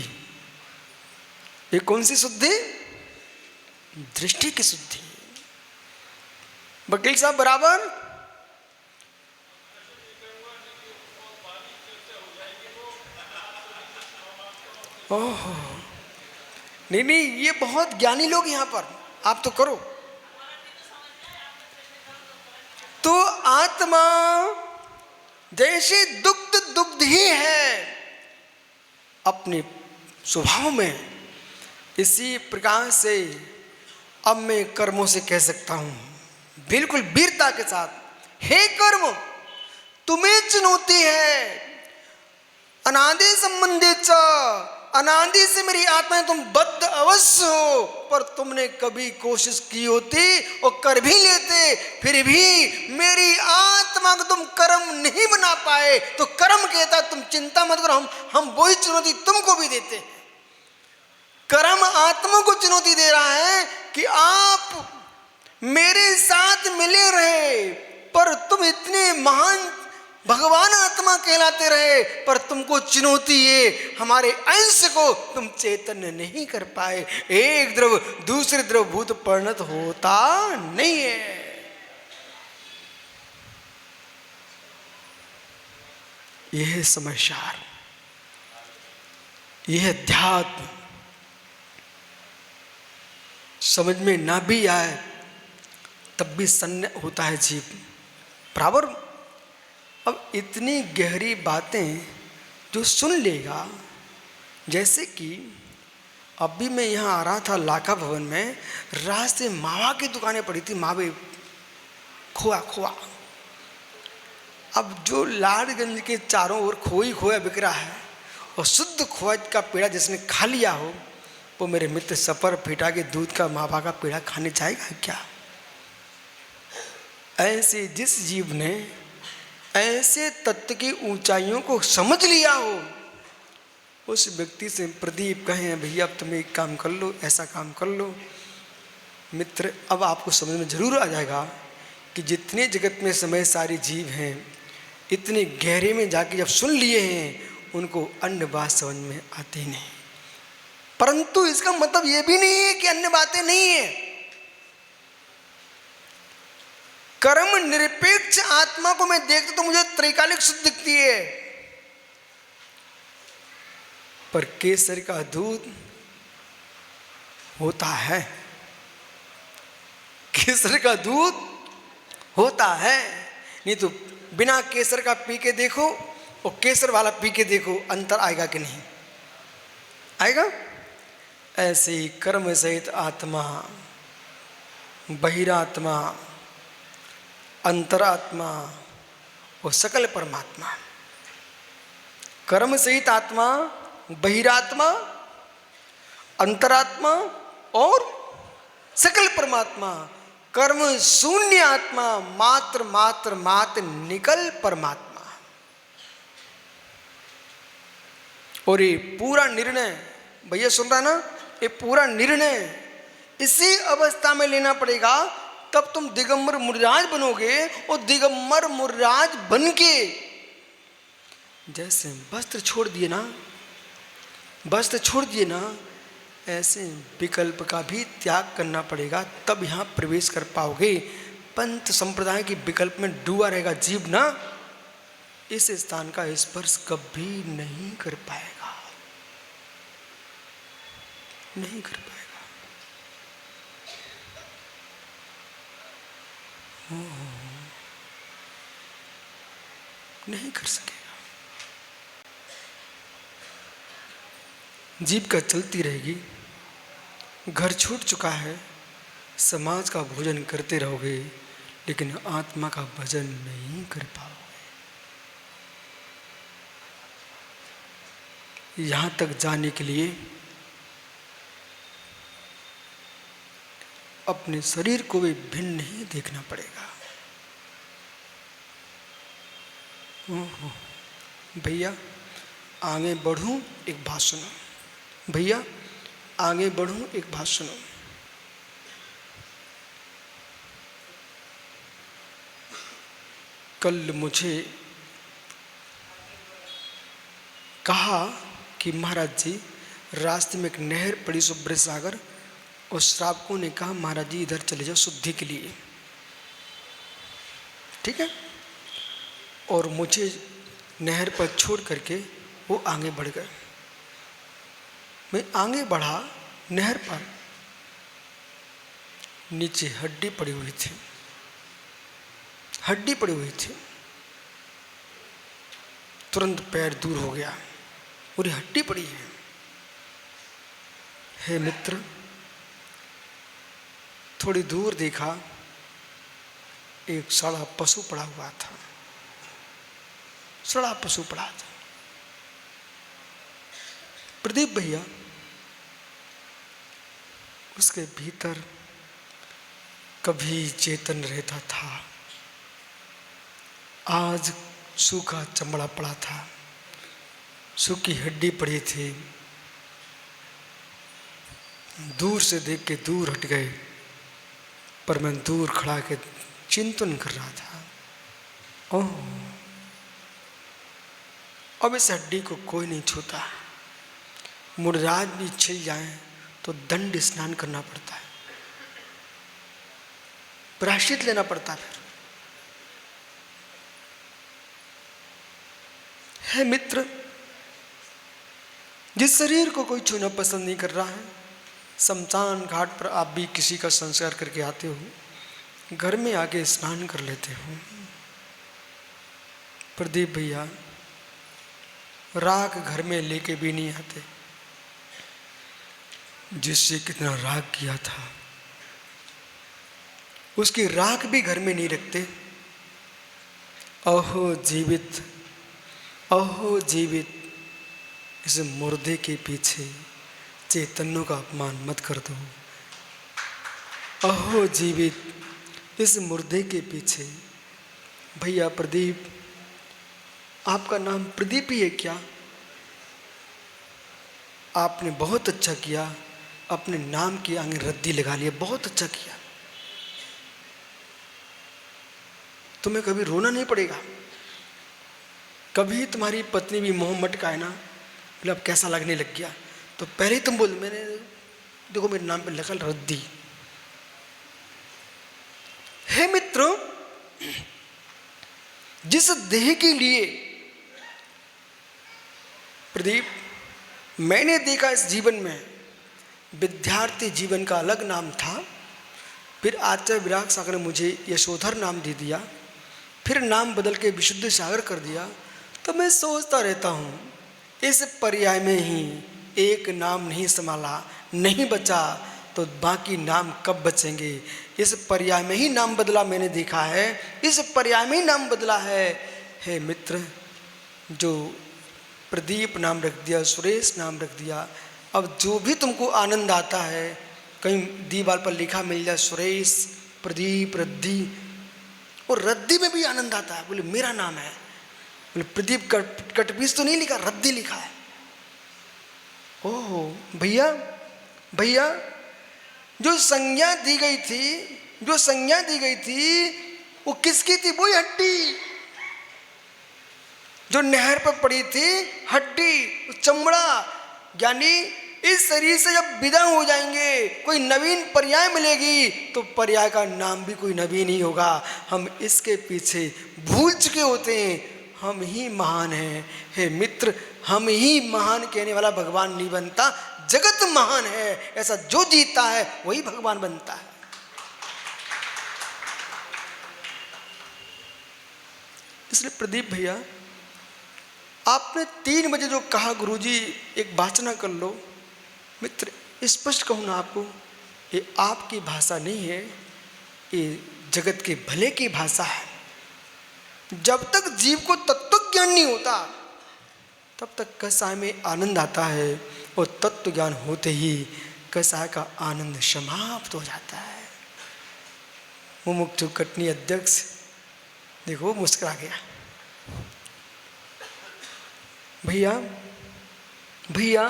ये कौन सी शुद्धि? दृष्टि की शुद्धि। वकील साहब बराबर। ओह नहीं नहीं, ये बहुत ज्ञानी लोग यहां पर, आप तो करो। तो आत्मा जैसे दुग्ध दुग्ध ही है अपने स्वभाव में, इसी प्रकार से अब मैं कर्मों से कह सकता हूं बिल्कुल वीरता के साथ, हे कर्म, तुम्हें चुनौती है। अनादि संबंधित, अनादि से मेरी आत्मा तुम बद्ध अवश्य हो, पर तुमने कभी कोशिश की होती और कर भी लेते, फिर भी मेरी आत्मा को तुम कर्म नहीं बना पाए, तो कर्म कहता तुम चिंता मत करो, हम वही चुनौती तुमको भी देते हैं। कर्म आत्मा को चुनौती दे रहा है कि आप मेरे साथ मिले रहे, पर तुम इतने महान भगवान आत्मा कहलाते रहे, पर तुमको चुनौती ये हमारे अंश को तुम चैतन्य नहीं कर पाए। एक द्रव दूसरे द्रव भूत परिणत होता नहीं है। यह समझदार, यह अध्यात्म समझ में ना भी आए तब भी सन्न होता है जीव बराबर। अब इतनी गहरी बातें जो सुन लेगा, जैसे कि अभी मैं यहाँ आ रहा था लाखा भवन में, रास्ते मावा की दुकानें पड़ी थी, मावे, खोआ खोआ। अब जो लाडगंज के चारों ओर खोई खोया बिक रहा है, और शुद्ध खोआ का पेड़ा जिसने खा लिया हो, वो मेरे मित्र सफर फेटा के दूध का मावा का पेड़ा खाने जाएगा क्या? ऐसे जिस जीव ने ऐसे तत्व की ऊंचाइयों को समझ लिया हो, उस व्यक्ति से प्रदीप कहें भैया अब तुम एक काम कर लो, ऐसा काम कर लो। मित्र, अब आपको समझ में जरूर आ जाएगा कि जितने जगत में समय सारे जीव हैं, इतने गहरे में जाके जब सुन लिए हैं, उनको अन्य बात समझ में आती नहीं। परंतु इसका मतलब यह भी नहीं है कि अन्य बातें नहीं है। कर्म निरपेक्ष आत्मा को मैं देखता तो मुझे त्रैकालिक शुद्ध दिखती है, पर केसर का दूध होता है, केसर का दूध होता है। नहीं तो बिना केसर का पी के देखो और केसर वाला पी के देखो, अंतर आएगा कि नहीं आएगा? ऐसे ही कर्म सहित आत्मा, बहिरात्मा, अंतरात्मा और सकल परमात्मा, कर्म सहित आत्मा, बहिरात्मा, अंतरात्मा और सकल परमात्मा, कर्म शून्य आत्मा, मात्र मात्र मात्र निकल परमात्मा। और ये पूरा निर्णय, भैया सुन रहा ना, ये पूरा निर्णय इसी अवस्था में लेना पड़ेगा, तब तुम दिगंबर मुर्राज बनोगे। और दिगंबर मुर्राज बन के जैसे वस्त्र छोड़ दिए ना, वस्त्र छोड़ दिए ना, ऐसे विकल्प का भी त्याग करना पड़ेगा, तब यहाँ प्रवेश कर पाओगे। पंथ संप्रदाय की विकल्प में डूबा रहेगा जीव ना, इस स्थान का स्पर्श कभी नहीं कर पाएगा, नहीं कर पाएगा। नहीं कर सकेगा। जीव का चलती रहेगी, घर छूट चुका है, समाज का भोजन करते रहोगे, लेकिन आत्मा का भजन नहीं कर पाओगे। यहाँ तक जाने के लिए अपने शरीर को भी भिन्न नहीं देखना पड़ेगा। भैया आगे बढ़ूं, एक बात सुनो। भैया आगे बढ़ूं, एक बात सुनो। कल मुझे कहा कि महाराज जी रास्ते में एक नहर पड़ी सुब्रत सागर, और श्रावकों ने कहा महाराज जी इधर चले जाओ शुद्धि के लिए, ठीक है। और मुझे नहर पर छोड़ करके वो आगे बढ़ गए। मैं आगे बढ़ा, नहर पर नीचे हड्डी पड़ी हुई थी, हड्डी पड़ी हुई थी। तुरंत पैर दूर हो गया, पूरी हड्डी पड़ी है। हे मित्र, थोड़ी दूर देखा, एक सड़ा पशु पड़ा हुआ था, सड़ा पशु पड़ा था। प्रदीप भैया उसके भीतर कभी चेतन रहता था, आज सूखा चमड़ा पड़ा था, सूखी हड्डी पड़ी थी। दूर से देख के दूर हट गए, पर मैं दूर खड़ा के चिंतन कर रहा था, ओह अब इस हड्डी को कोई नहीं छूता। मुर्राज भी छिल जाए तो दंड स्नान करना पड़ता है, प्रायश्चित लेना पड़ता है। है मित्र, जिस शरीर को कोई छूना पसंद नहीं कर रहा है, शमशान घाट पर आप भी किसी का संस्कार करके आते हो, घर में आके स्नान कर लेते हो। प्रदीप भैया राख घर में लेके भी नहीं आते, जिससे कितना राग किया था उसकी राख भी घर में नहीं रखते। अहो जीवित, अहो जीवित, इस मुर्दे के पीछे चैतन्यों का अपमान मत कर दो। अहो जीवित इस मुर्दे के पीछे। भैया प्रदीप, आपका नाम प्रदीप ही है क्या? आपने बहुत अच्छा किया, अपने नाम की आगे रद्दी लगा लिया, बहुत अच्छा किया। तुम्हें कभी रोना नहीं पड़ेगा। कभी तुम्हारी पत्नी भी मोह मटकाए ना, बोले अब कैसा लगने लग गया, तो पहले ही तुम बोल, मैंने देखो मेरे नाम पे लगा रद्दी। हे मित्रों, जिस देह के लिए प्रदीप मैंने देखा इस जीवन में, विद्यार्थी जीवन का अलग नाम था, फिर आचार्य विराग सागर ने मुझे यशोधर नाम दे दिया, फिर नाम बदल के विशुद्ध सागर कर दिया। तो मैं सोचता रहता हूँ, इस पर्याय में ही एक नाम नहीं संभाला, नहीं बचा, तो बाकी नाम कब बचेंगे? इस पर्याय में ही नाम बदला मैंने देखा है, इस पर्याय में ही नाम बदला है। हे मित्र, जो प्रदीप नाम रख दिया, सुरेश नाम रख दिया, अब जो भी तुमको आनंद आता है, कहीं दीवार पर लिखा मिल जाए सुरेश, प्रदीप, रद्दी, और रद्दी में भी आनंद आता है। बोले मेरा नाम है, बोले प्रदीप कटपीस तो नहीं लिखा, रद्दी लिखा है। ओहो भैया, भैया जो संज्ञा दी गई थी, जो संज्ञा दी गई थी, वो किसकी थी? वही हड्डी जो नहर पर पड़ी थी, हड्डी, चमड़ा। यानी इस शरीर से जब विदा हो जाएंगे, कोई नवीन पर्याय मिलेगी, तो पर्याय का नाम भी कोई नवीन ही होगा। हम इसके पीछे भूल चुके होते हैं, हम ही महान हैं। हे मित्र, हम ही महान कहने वाला भगवान नहीं बनता, जगत महान है, ऐसा जो जीता है वही भगवान बनता है। इसलिए प्रदीप भैया, आपने 3 बजे जो कहा गुरुजी एक वाचना कर लो, मित्र स्पष्ट कहूँ ना आपको, ये आपकी भाषा नहीं है, ये जगत के भले की भाषा है। जब तक जीव को तत्व ज्ञान नहीं होता, तब तक कसाय में आनंद आता है, और तत्व ज्ञान होते ही कसाय का आनंद समाप्त हो जाता है। मुमुक्षु कटनी अध्यक्ष देखो मुस्कुरा गया। भैया, भैया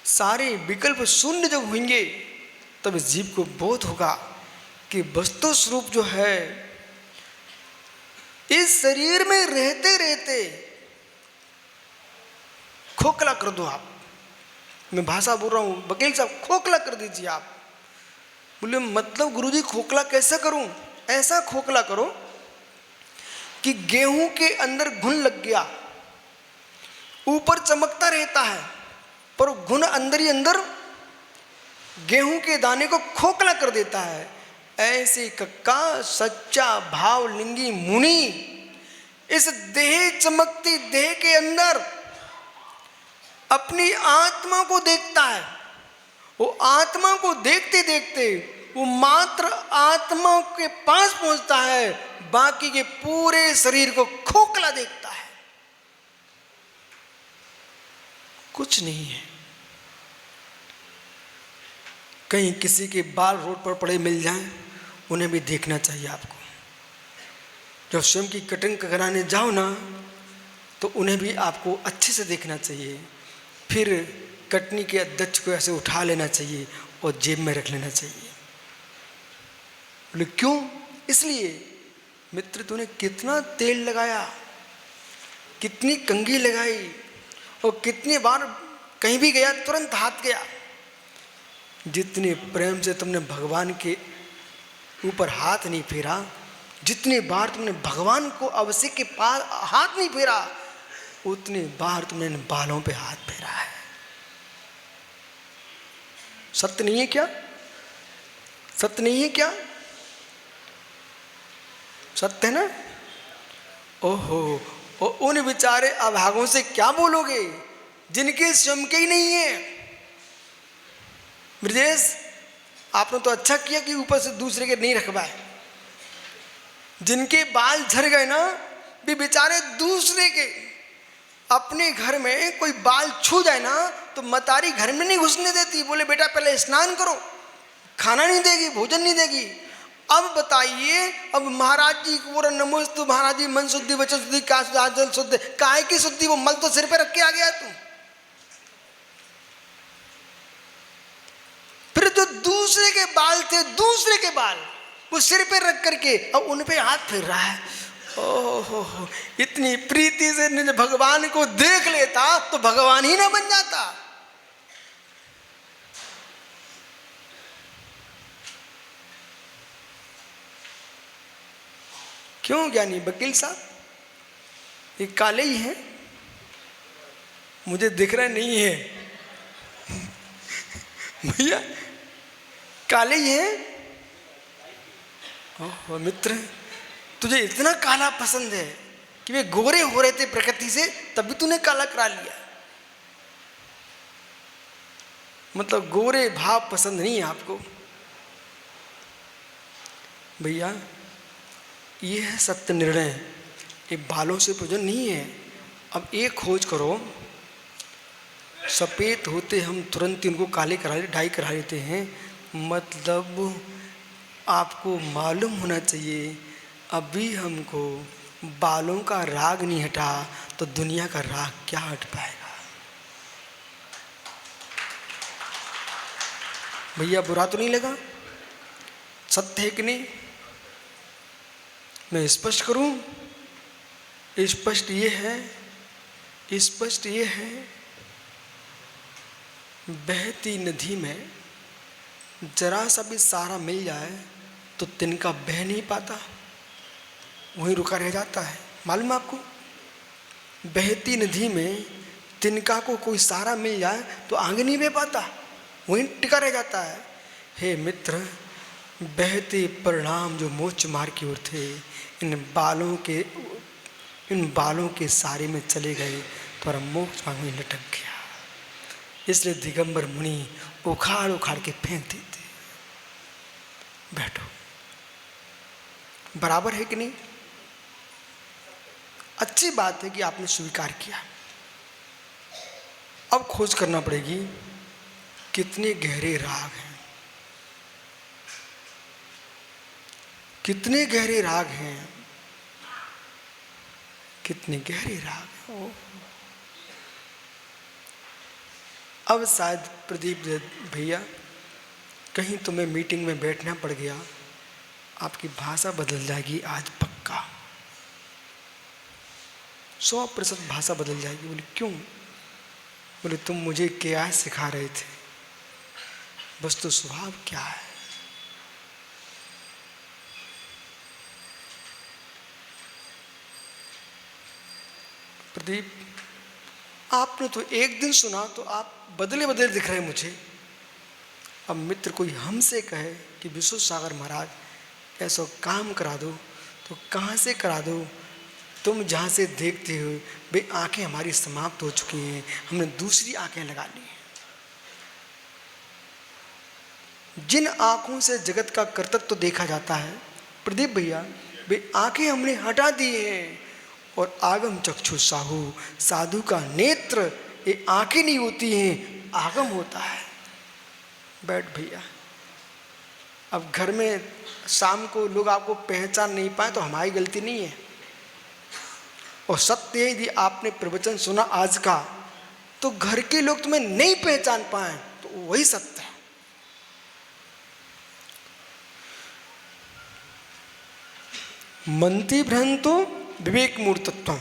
सारे विकल्प शून्य जब होंगे, तब जीव को बोध होगा कि वस्तु स्वरूप जो है, इस शरीर में रहते रहते खोखला कर दो आप। मैं भाषा बोल रहा हूं, वकील साहब खोखला कर दीजिए आप। बोले मतलब गुरुजी खोखला कैसे करूं? ऐसा खोखला करो कि गेहूं के अंदर घुन लग गया, ऊपर चमकता रहता है, पर घुन अंदर ही अंदर गेहूं के दाने को खोखला कर देता है। ऐसे कक्का सच्चा भावलिंगी मुनि इस देह, चमकती देह के अंदर अपनी आत्मा को देखता है। वो आत्मा को देखते देखते वो मात्र आत्मा के पास पहुंचता है, बाकी के पूरे शरीर को खोखला देखता है, कुछ नहीं है। कहीं किसी के बाल रोड पर पड़े मिल जाएं, उन्हें भी देखना चाहिए आपको। जब स्वयं की कटिंग कराने जाओ ना, तो उन्हें भी आपको अच्छे से देखना चाहिए। फिर कटनी के अध्यक्ष को ऐसे उठा लेना चाहिए और जेब में रख लेना चाहिए। बोले क्यों? इसलिए मित्र, तूने कितना तेल लगाया, कितनी कंघी लगाई, और कितनी बार कहीं भी गया तुरंत हाथ गया। जितने प्रेम से तुमने भगवान के ऊपर हाथ नहीं फेरा, जितनी बार तुमने भगवान को अवश्य के पास हाथ नहीं फेरा, उतनी बार तुमने इन बालों पे हाथ फेरा है। सत्य नहीं है क्या? सत्य नहीं है क्या? सत्य है ना? ओहो, और उन बेचारे अभागों से क्या बोलोगे जिनके स्वयं के ही नहीं है। ब्रजेश, आपने तो अच्छा किया कि ऊपर से दूसरे के नहीं रखवाए। जिनके बाल झड़ गए ना, भी बेचारे दूसरे के अपने घर में कोई बाल छू जाए ना तो मतारी घर में नहीं घुसने देती, बोले बेटा पहले स्नान करो, खाना नहीं देगी, भोजन नहीं देगी। अब बताइए, अब महाराज जी को नमोस्तु महाराज जी, मन शुद्धि वचन शुद्धि काजल शुद्ध, काय की शुद्धि, वो मल तो सिर पे रख के आ गया तू। फिर जो दूसरे के बाल थे, दूसरे के बाल वो सिर पे रख करके अब उन पे हाथ फेर रहा है। ओहो, इतनी प्रीति से भगवान को देख लेता तो भगवान ही ना बन जाता। क्यों ज्ञानी वकील साहब, ये काले ही हैं, मुझे दिख रहा नहीं है भैया, काले ही हैं। ओह मित्र, तुझे इतना काला पसंद है कि वे गोरे हो रहे थे प्रकृति से, तभी तूने काला करा लिया। मतलब गोरे भाव पसंद नहीं है आपको। भैया ये है सत्य निर्णय, ये बालों से पूजन नहीं है। अब एक खोज करो, सफ़ेद होते हम तुरंत उनको काले करा डाई करा लेते हैं। मतलब आपको मालूम होना चाहिए, अभी हमको बालों का राग नहीं हटा तो दुनिया का राग क्या हट पाएगा। भैया बुरा तो नहीं लगा? सत्य है कि नहीं? मैं स्पष्ट करूं, स्पष्ट ये है, बहती नदी में जरा सा भी सहारा मिल जाए तो तिनका बह नहीं पाता, वहीं रुका रह जाता है। मालूम आपको, बहती नदी में तिनका को कोई सहारा मिल जाए तो आगे नहीं बह पाता, वहीं टिका रह जाता है। हे मित्र, बहते परिणाम जो मोक्ष मार्ग की ओर थे, इन बालों के सारे में चले गए तो मोक्ष मार्ग में लटक गया। इसलिए दिगंबर मुनि उखाड़ उखाड़ के फेंक देते। बैठो, बराबर है कि नहीं? अच्छी बात है कि आपने स्वीकार किया। अब खोज करना पड़ेगी कितने गहरे राग हैं, कितने गहरे राग हैं, कितने गहरे राग हैं। अब शायद प्रदीप भैया कहीं तुम्हें मीटिंग में बैठना पड़ गया, आपकी भाषा बदल जाएगी आज पक्का, 100% भाषा बदल जाएगी। बोले क्यों? बोले तुम मुझे क्या सिखा रहे थे, वस्तु स्वभाव क्या है। प्रदीप, आपने तो एक दिन सुना तो आप बदले बदले दिख रहे मुझे। अब मित्र कोई हमसे कहे कि विश्व सागर महाराज ऐसा काम करा दो, तो कहाँ से करा दो? तुम जहाँ से देखते हो वे आंखें हमारी समाप्त हो चुकी हैं, हमने दूसरी आंखें लगा ली हैं। जिन आंखों से जगत का कर्तव्य तो देखा जाता है प्रदीप भैया, वे आंखें हमने हटा दी हैं। और आगम चक्षु साहू, साधु का नेत्र, ये आंखें नहीं होती हैं, आगम होता है। बैठ भैया। अब घर में शाम को लोग आपको पहचान नहीं पाए तो हमारी गलती नहीं है। और सत्य है, यदि आपने प्रवचन सुना आज का तो घर के लोग तुम्हें नहीं पहचान पाए तो वही सत्य है। मनति भ्रांतो विवेक मूर्तत्व,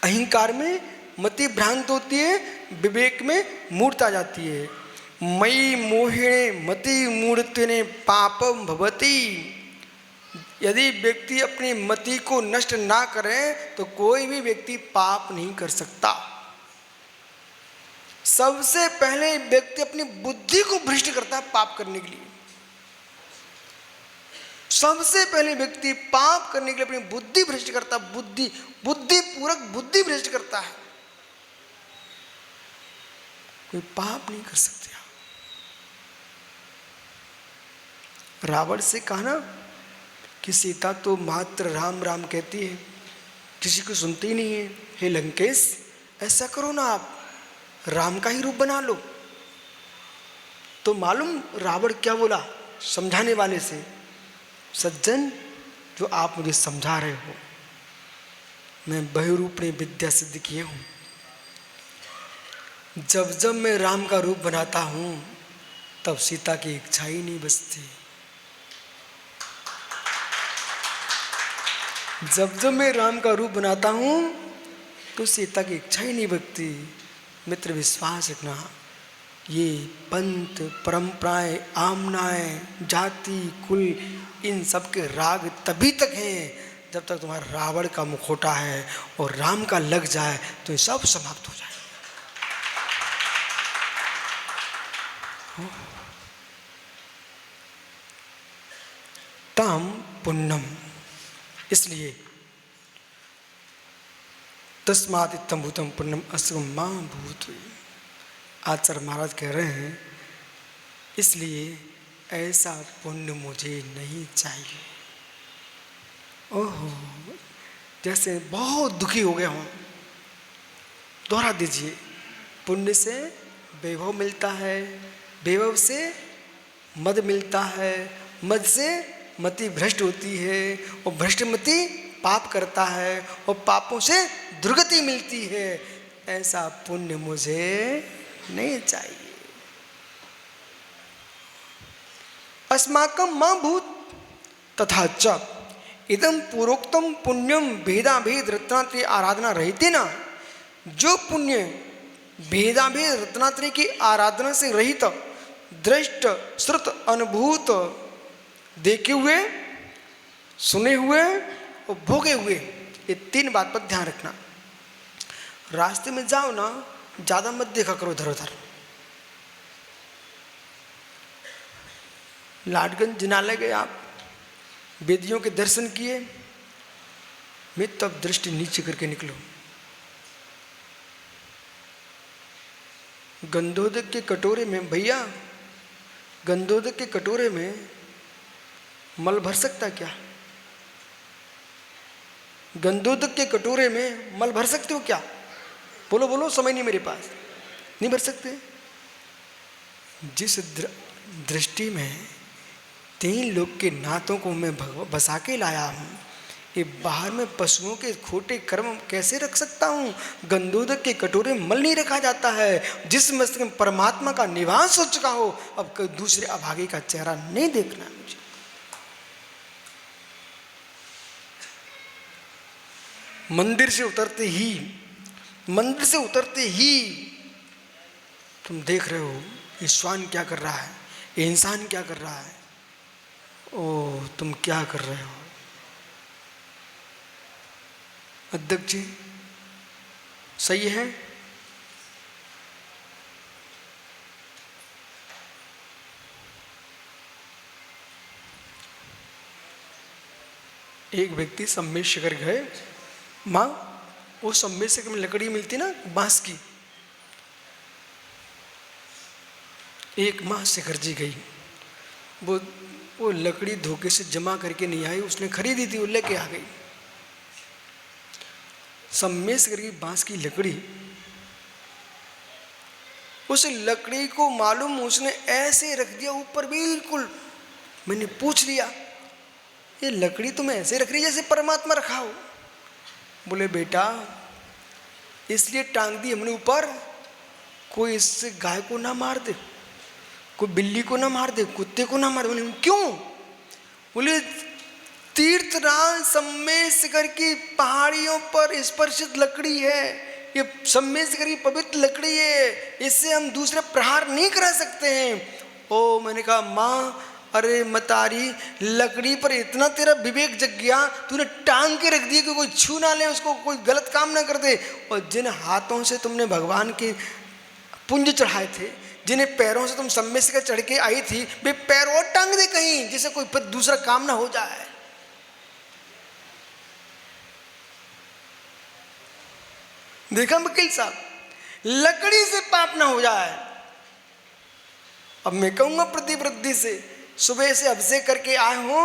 अहंकार में मति भ्रांत होती है, विवेक में मूर्त आ जाती है। मयि मोहिणे मति मूर्तिने पापम भवति। यदि व्यक्ति अपनी मति को नष्ट ना करे तो कोई भी व्यक्ति पाप नहीं कर सकता। सबसे पहले व्यक्ति अपनी बुद्धि को भ्रष्ट करता है पाप करने के लिए। सबसे पहले व्यक्ति पाप करने के लिए अपनी बुद्धि भ्रष्ट करता, बुद्धिपूर्वक बुद्धि भ्रष्ट करता है। कोई पाप नहीं कर सकते। रावण से कहा ना कि सीता तो मात्र राम राम कहती है, किसी को सुनती नहीं है। हे लंकेश, ऐसा करो ना, आप राम का ही रूप बना लो। तो मालूम रावण क्या बोला समझाने वाले से, सज्जन जो आप मुझे समझा रहे हो, मैं बहुरूपणी विद्या सिद्ध किए हूँ। जब जब मैं राम का रूप बनाता हूँ तब सीता की इच्छा ही नहीं बचती। जब जब मैं राम का रूप बनाता हूँ तो सीता की इच्छा ही नहीं बचती। मित्र विश्वास रखना, ये पंथ परंपराएं, आमनाएं, जाति, कुल, इन सब के राग तभी तक हैं जब तक तुम्हारा रावण का मुखौटा है और राम का लग जाए तो ये सब समाप्त हो जाए। तम पुण्यम, इसलिए तस्मात् इत्थं भूतं पुण्यम अस्म मां भूत। आचार्य महाराज कह रहे हैं इसलिए ऐसा पुण्य मुझे नहीं चाहिए। ओहो, जैसे बहुत दुखी हो गया हूँ, दोहरा दीजिए। पुण्य से वैभव मिलता है, वैभव से मद मिलता है, मद से मति भ्रष्ट होती है और भ्रष्ट मति पाप करता है और पापों से दुर्गति मिलती है। ऐसा पुण्य मुझे नहीं चाहिए। अस्माकं मां भूत तथा च इदं पूर्वोक्तम पुण्यम भेदाभेद रत्नात्रय आराधना रहते ना। जो पुण्य भेदाभेद रत्नात्रय की आराधना से रहित, दृष्ट श्रुत अनुभूत, देखे हुए, सुने हुए और भोगे हुए, ये तीन बात पर ध्यान रखना। रास्ते में जाओ ना, ज्यादा मत देखा करो इधर उधर। लाडगंज जिनालय गए आप, वेदियों के दर्शन किए, मैं तब दृष्टि नीचे करके निकलो। गंधोदक के कटोरे में, भैया गंधोदक के कटोरे में मल भर सकता क्या? गंधोदक के कटोरे में मल भर सकते हो क्या? बोलो बोलो, समय नहीं मेरे पास। नहीं भर सकते। जिस दृष्टि में तीन लोग के नातों को मैं बसा के लाया हूँ, ये बाहर में पशुओं के खोटे कर्म कैसे रख सकता हूँ? गंधोदक के कटोरे में मल नहीं रखा जाता है। जिस मस्तक में परमात्मा का निवास हो चुका हो, अब कोई दूसरे अभागे का चेहरा नहीं देखना है मुझे। मंदिर से उतरते ही तुम देख रहे हो ये श्वान क्या कर रहा है, ये इंसान क्या कर रहा है। ओ, तुम क्या कर रहे हो? अध्यक्ष जी सही है? एक व्यक्ति सम्मेद शिखर गए, माँ वो सम्मेद शिखर में लकड़ी मिलती ना बांस की, एक माँ शिखर जी गई, वो लकड़ी धोखे से जमा करके नहीं आई, उसने खरीदी थी, वो लेके आ गई। सम्मेद शिखर की बांस की लकड़ी, उस लकड़ी को मालूम उसने ऐसे रख दिया ऊपर बिल्कुल। मैंने पूछ लिया, ये लकड़ी तुम्हें ऐसे रख रही जैसे परमात्मा रखा हो। बोले बेटा इसलिए टांग दी हमने ऊपर, कोई इससे गाय को ना मार दे, कोई बिल्ली को ना मार दे, कुत्ते को ना मार दे। बोले क्यों? बोले तीर्थराज सम्मेद शिखर की पहाड़ियों पर स्पर्शित लकड़ी है, ये सम्मेद शिखर की पवित्र लकड़ी है, इससे हम दूसरे प्रहार नहीं करा सकते हैं। ओ, मैंने कहा माँ अरे मतारी, लकड़ी पर इतना तेरा विवेक जग गया, तूने टांग के रख दिया कि कोई छू ना ले उसको, कोई गलत काम ना कर दे। और जिन हाथों से तुमने भगवान के पुंज चढ़ाए थे, जिन्हें पैरों से तुम सम्मेद शिखर चढ़ के आई थी, वे पैर और टांग दे कहीं, जिससे कोई फिर दूसरा काम ना हो जाए। देखा वकील साहब, लकड़ी से पाप ना हो जाए। अब मैं कहूंगा प्रतिवृद्धि से, सुबह से अभिषेक करके आए हो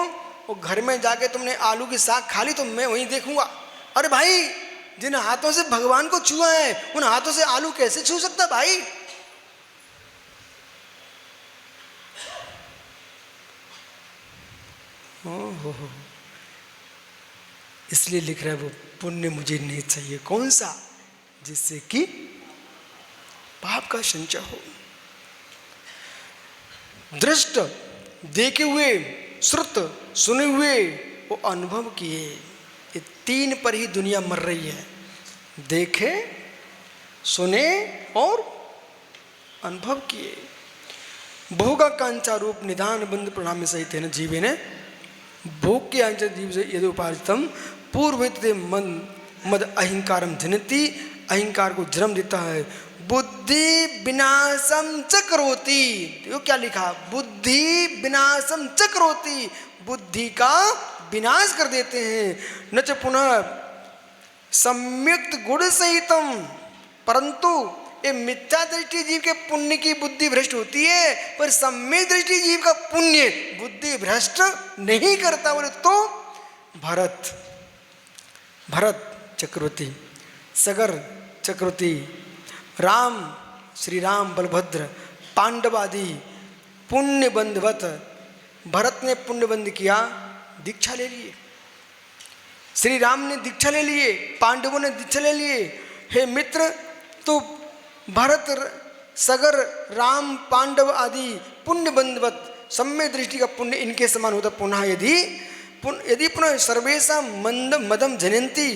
और घर में जाके तुमने आलू की साग खा ली तो मैं वहीं देखूंगा, अरे भाई जिन हाथों से भगवान को छुआ है उन हाथों से आलू कैसे छू सकता भाई? हो इसलिए लिख रहा है वो पुण्य मुझे नहीं चाहिए। कौन सा? जिससे कि पाप का संचय हो। दृष्ट देखे हुए, श्रुत सुने हुए, वो अनुभव किए, ये तीन पर ही दुनिया मर रही है। देखे, सुने और अनुभव किए। भोगा कांचा रूप निधान बंद प्रणामी सहित है न जीवे ने भोग के आंचल जीव से यदि उपार्जितम पूर्वहित मन मद अहिंकारम जनती, अहिंकार को जन्म देता है। बुद्धि विनाशम च करोति, देखो क्या लिखा, बुद्धि विनाशम च करोति, बुद्धि का विनाश कर देते हैं। न च पुनः सम्यक्त गुण सहितम, परंतु ये मिथ्या दृष्टि जीव के पुण्य की बुद्धि भ्रष्ट होती है, पर सम्यक दृष्टि जीव का पुण्य बुद्धि भ्रष्ट नहीं करता। बोले तो भरत चक्रवर्ती, सगर चक्रवर्ती, राम, श्री राम, बलभद्र, पांडव आदि पुण्य बंधवत, भरत ने पुण्य बंध किया, दीक्षा ले लिए। श्री राम ने दीक्षा ले लिए, पांडवों ने दीक्षा ले लिए। हे मित्र, तो भरत, सगर, राम, पांडव आदि पुण्य बंधवत सम्यक दृष्टि का पुण्य इनके समान होता। पुनः यदि पुनः सर्वेशा मंद मदम जनयंती,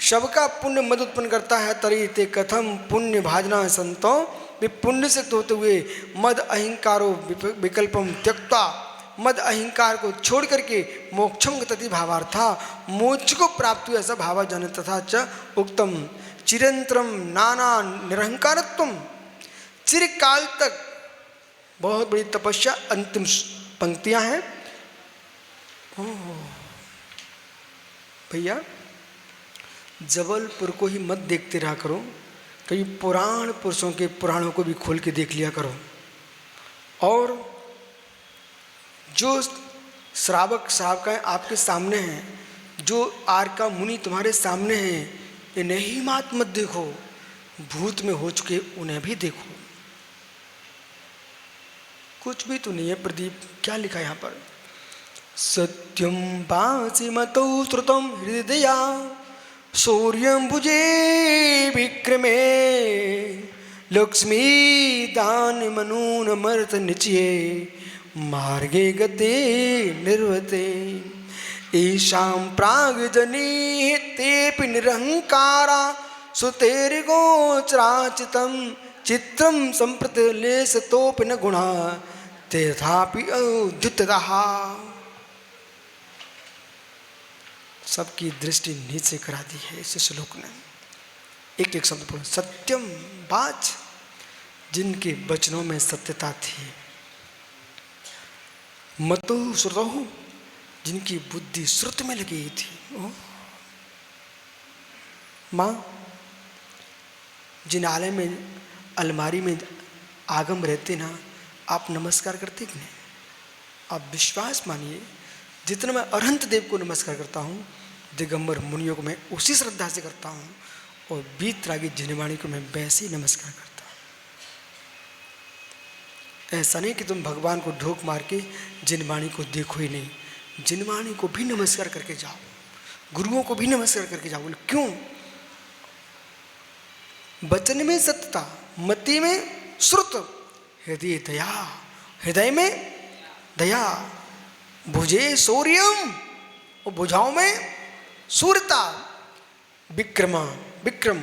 सबका पुण्य मद उत्पन्न करता है। तरी ते कथम पुण्य भाजना संतो, वे पुण्य से होते हुए मद अहिंकारो विकल्पम त्यक्ता, मद अहिंकार को छोड़ करके मोक्षम गति भावार्था, मोक्ष को प्राप्त हुआ ऐसा भावा जन। तथा च उक्तम चिरंतरम नाना निरहंकारत्वम, चिरकाल तक, बहुत बड़ी तपस्या। अंतिम पंक्तियां हैं भैया, जबलपुर को ही मत देखते रहा करो, कई पुराण पुरुषों के पुराणों को भी खोल के देख लिया करो। और जो श्रावक श्रावकाएं आपके सामने हैं, जो आर का मुनि तुम्हारे सामने हैं, इन्हें ही मात मत देखो, भूत में हो चुके उन्हें भी देखो। कुछ भी तो नहीं है प्रदीप, क्या लिखा यहाँ पर? सत्यम वासी मतो श्रुतम हृदया सूर्यं भुजे विक्रमे, लक्ष्मी दान मनून मर्त निचये, मार्गे गते निर्वते। ईशां प्राग जनी तेपि निरहंकारा, सुतेर्गोचराचितं चित्रं संप्रत लेशतोपि न गुणा, तथापि औद्युतः। सबकी दृष्टि नीचे करा दी है इस श्लोक ने। एक एक शब्द बोलो, सत्यम बाच, जिनके वचनों में सत्यता थी। मतो श्रुतो, जिनकी बुद्धि श्रुत में लगी थी। माँ, जिन आलय में अलमारी में आगम रहते ना, आप नमस्कार करते कि नहीं? आप विश्वास मानिए, जितना मैं अरहंत देव को नमस्कार करता हूँ, दिगंबर मुनियों को मैं उसी श्रद्धा से करता हूँ, और बीतरागी जिनवाणी को मैं वैसे ही नमस्कार करता हूँ। ऐसा नहीं कि तुम भगवान को ढोक मार के जिनवाणी को देखो ही नहीं, जिनवाणी को भी नमस्कार करके जाओ, गुरुओं को भी नमस्कार करके जाओ। बोले क्यों? वचन में सत्यता, मति में श्रुत, हृदय दया, हृदय में दया, भुजे शौर्यम, और भुजाओं में सूरता, विक्रमा, विक्रम,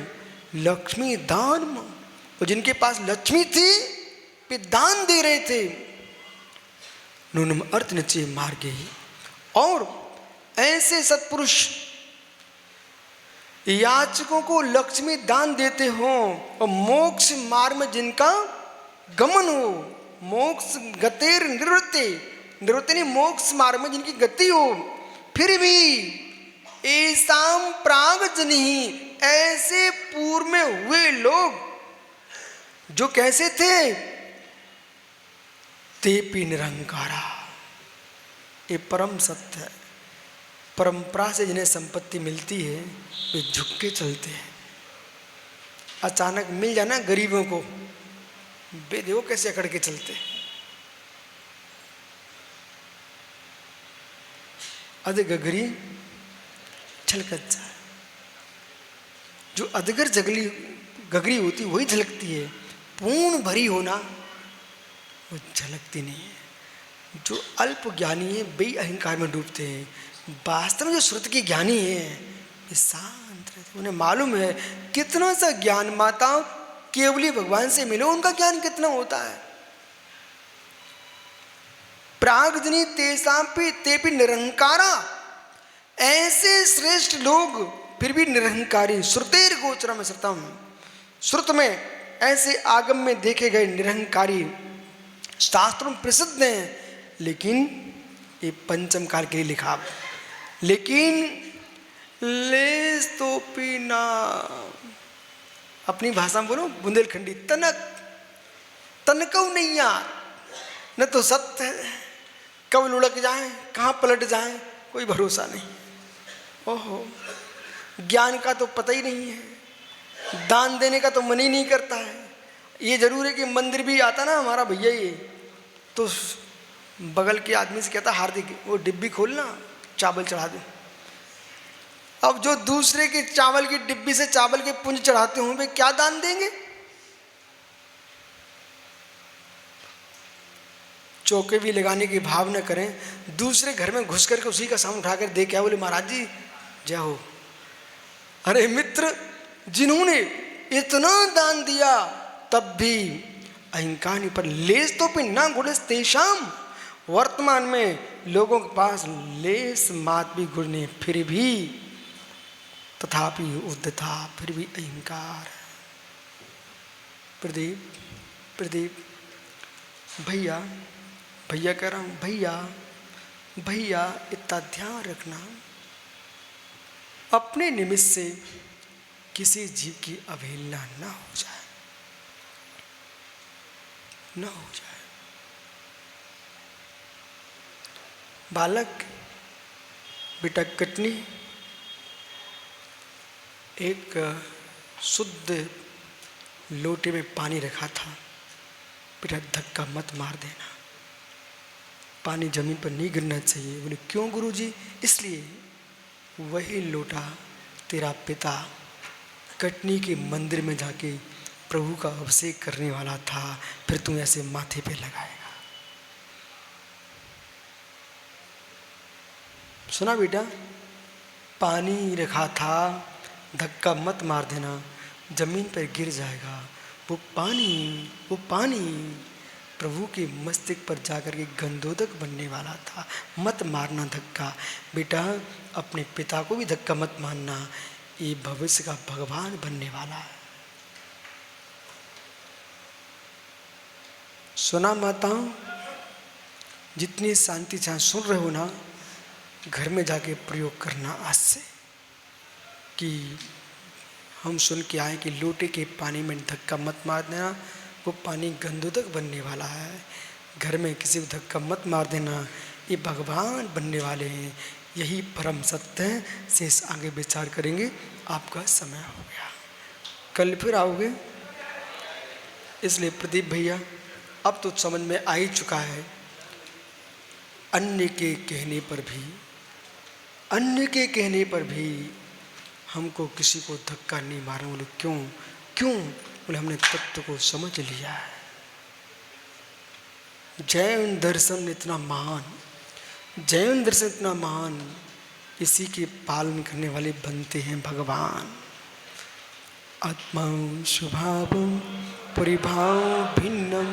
लक्ष्मी दान, और जिनके पास लक्ष्मी थी वे दान दे रहे थे। नूनम अर्थ निश्चय मार्गे, और ऐसे सत्पुरुष याचकों को लक्ष्मी दान देते हो, और मोक्ष मार्ग में जिनका गमन हो, मोक्ष गतेर निवृत्ति, निवृत्ति नहीं, मोक्ष मार्ग में जिनकी गति हो, फिर भी ऐसाम प्राग जनी, ऐसे पूर्व में हुए लोग जो कैसे थे? तेपी निरंकारा, ये परम सत्य है। परंपरा से जिन्हें संपत्ति मिलती है वे झुक के चलते हैं। अचानक मिल जाना गरीबों को, वे देखो कैसे अकड़ के चलते हैं। अध गगरी छलकत जाए, जो अधगर जगली गगरी होती वही झलकती है, पूर्ण भरी होना वो झलकती नहीं है। जो अल्प ज्ञानी है वे अहंकार में डूबते हैं। वास्तव में जो श्रुत के ज्ञानी है वे शांत रहते, उन्हें मालूम है कितना सा ज्ञान माता केवली भगवान से मिलो, उनका ज्ञान कितना होता है। प्रागजनी तेसापि तेपि निरंकारा, ऐसे श्रेष्ठ लोग फिर भी निरहंकारी। श्रुतेर गोचरम श्रुतम, श्रुत में ऐसे आगम में देखे गए निरहंकारी शास्त्रों में प्रसिद्ध हैं, लेकिन ये पंचम काल के लिए लिखा। लेकिन लेस तो पीना, अपनी भाषा में बोलो बुंदेलखंडी, तनक तनकऊ नहीं यार, न तो सत्य है, कब लुढ़क जाए कहाँ पलट जाए कोई भरोसा नहीं। ओहो, ज्ञान का तो पता ही नहीं है, दान देने का तो मन ही नहीं करता है। ये जरूर है कि मंदिर भी आता ना हमारा भैया, ये तो बगल के आदमी से कहता हार्दिक वो डिब्बी खोलना चावल चढ़ा दो। अब जो दूसरे के चावल की डिब्बी से चावल के पुंज चढ़ाते हों वे क्या दान देंगे। चौके भी लगाने की भाव न करें, दूसरे घर में घुस करके उसी का सामान उठाकर दे क्या बोले महाराज जी जय हो। अरे मित्र, जिन्होंने इतना दान दिया तब भी अहंकार नहीं, पर लेस तो पे ना गुणस तेषाम, वर्तमान में लोगों के पास लेस मात भी गुण नहीं, फिर भी तथापि उद्धता, फिर भी अहंकार। प्रदीप प्रदीप भैया भैया कह रहा हूँ, भैया भैया इतना ध्यान रखना, अपने निमित्त से किसी जीव की अवहेलना ना हो जाए, ना हो जाए। बालक बेटा कटनी एक शुद्ध लोटे में पानी रखा था, बेटा धक्का मत मार देना, पानी जमीन पर नहीं गिरना चाहिए। बोले क्यों गुरुजी? इसलिए वही लोटा तेरा पिता कटनी के मंदिर में जाके प्रभु का अभिषेक करने वाला था, फिर तू ऐसे माथे पे लगाएगा। सुना बेटा, पानी रखा था, धक्का मत मार देना, जमीन पर गिर जाएगा। वो पानी प्रभु के मस्तक पर जाकर के गंधोदक बनने वाला था। मत मारना धक्का। बेटा अपने पिता को भी धक्का मत मारना, ये भविष्य का भगवान बनने वाला है। सुना माताओं, जितनी शांति जहाँ सुन रहे हो ना, घर में जाके प्रयोग करना आज से, कि हम सुन के आए कि लोटे के पानी में धक्का मत मार देना, वो पानी गंधोदक बनने वाला है। घर में किसी को धक्का मत मार देना, ये भगवान बनने वाले हैं, यही परम सत्य है। शेष आगे विचार करेंगे। आपका समय हो गया, कल फिर आओगे, इसलिए प्रदीप भैया अब तो समझ में आ ही चुका है। अन्य के कहने पर भी हमको किसी को धक्का नहीं मारना। बोले क्यों? बोले हमने तत्व को समझ लिया है। जैन दर्शन इतना महान, इसी के पालन करने वाले बनते हैं भगवान। आत्मा स्वभाव परिभाव भिन्नम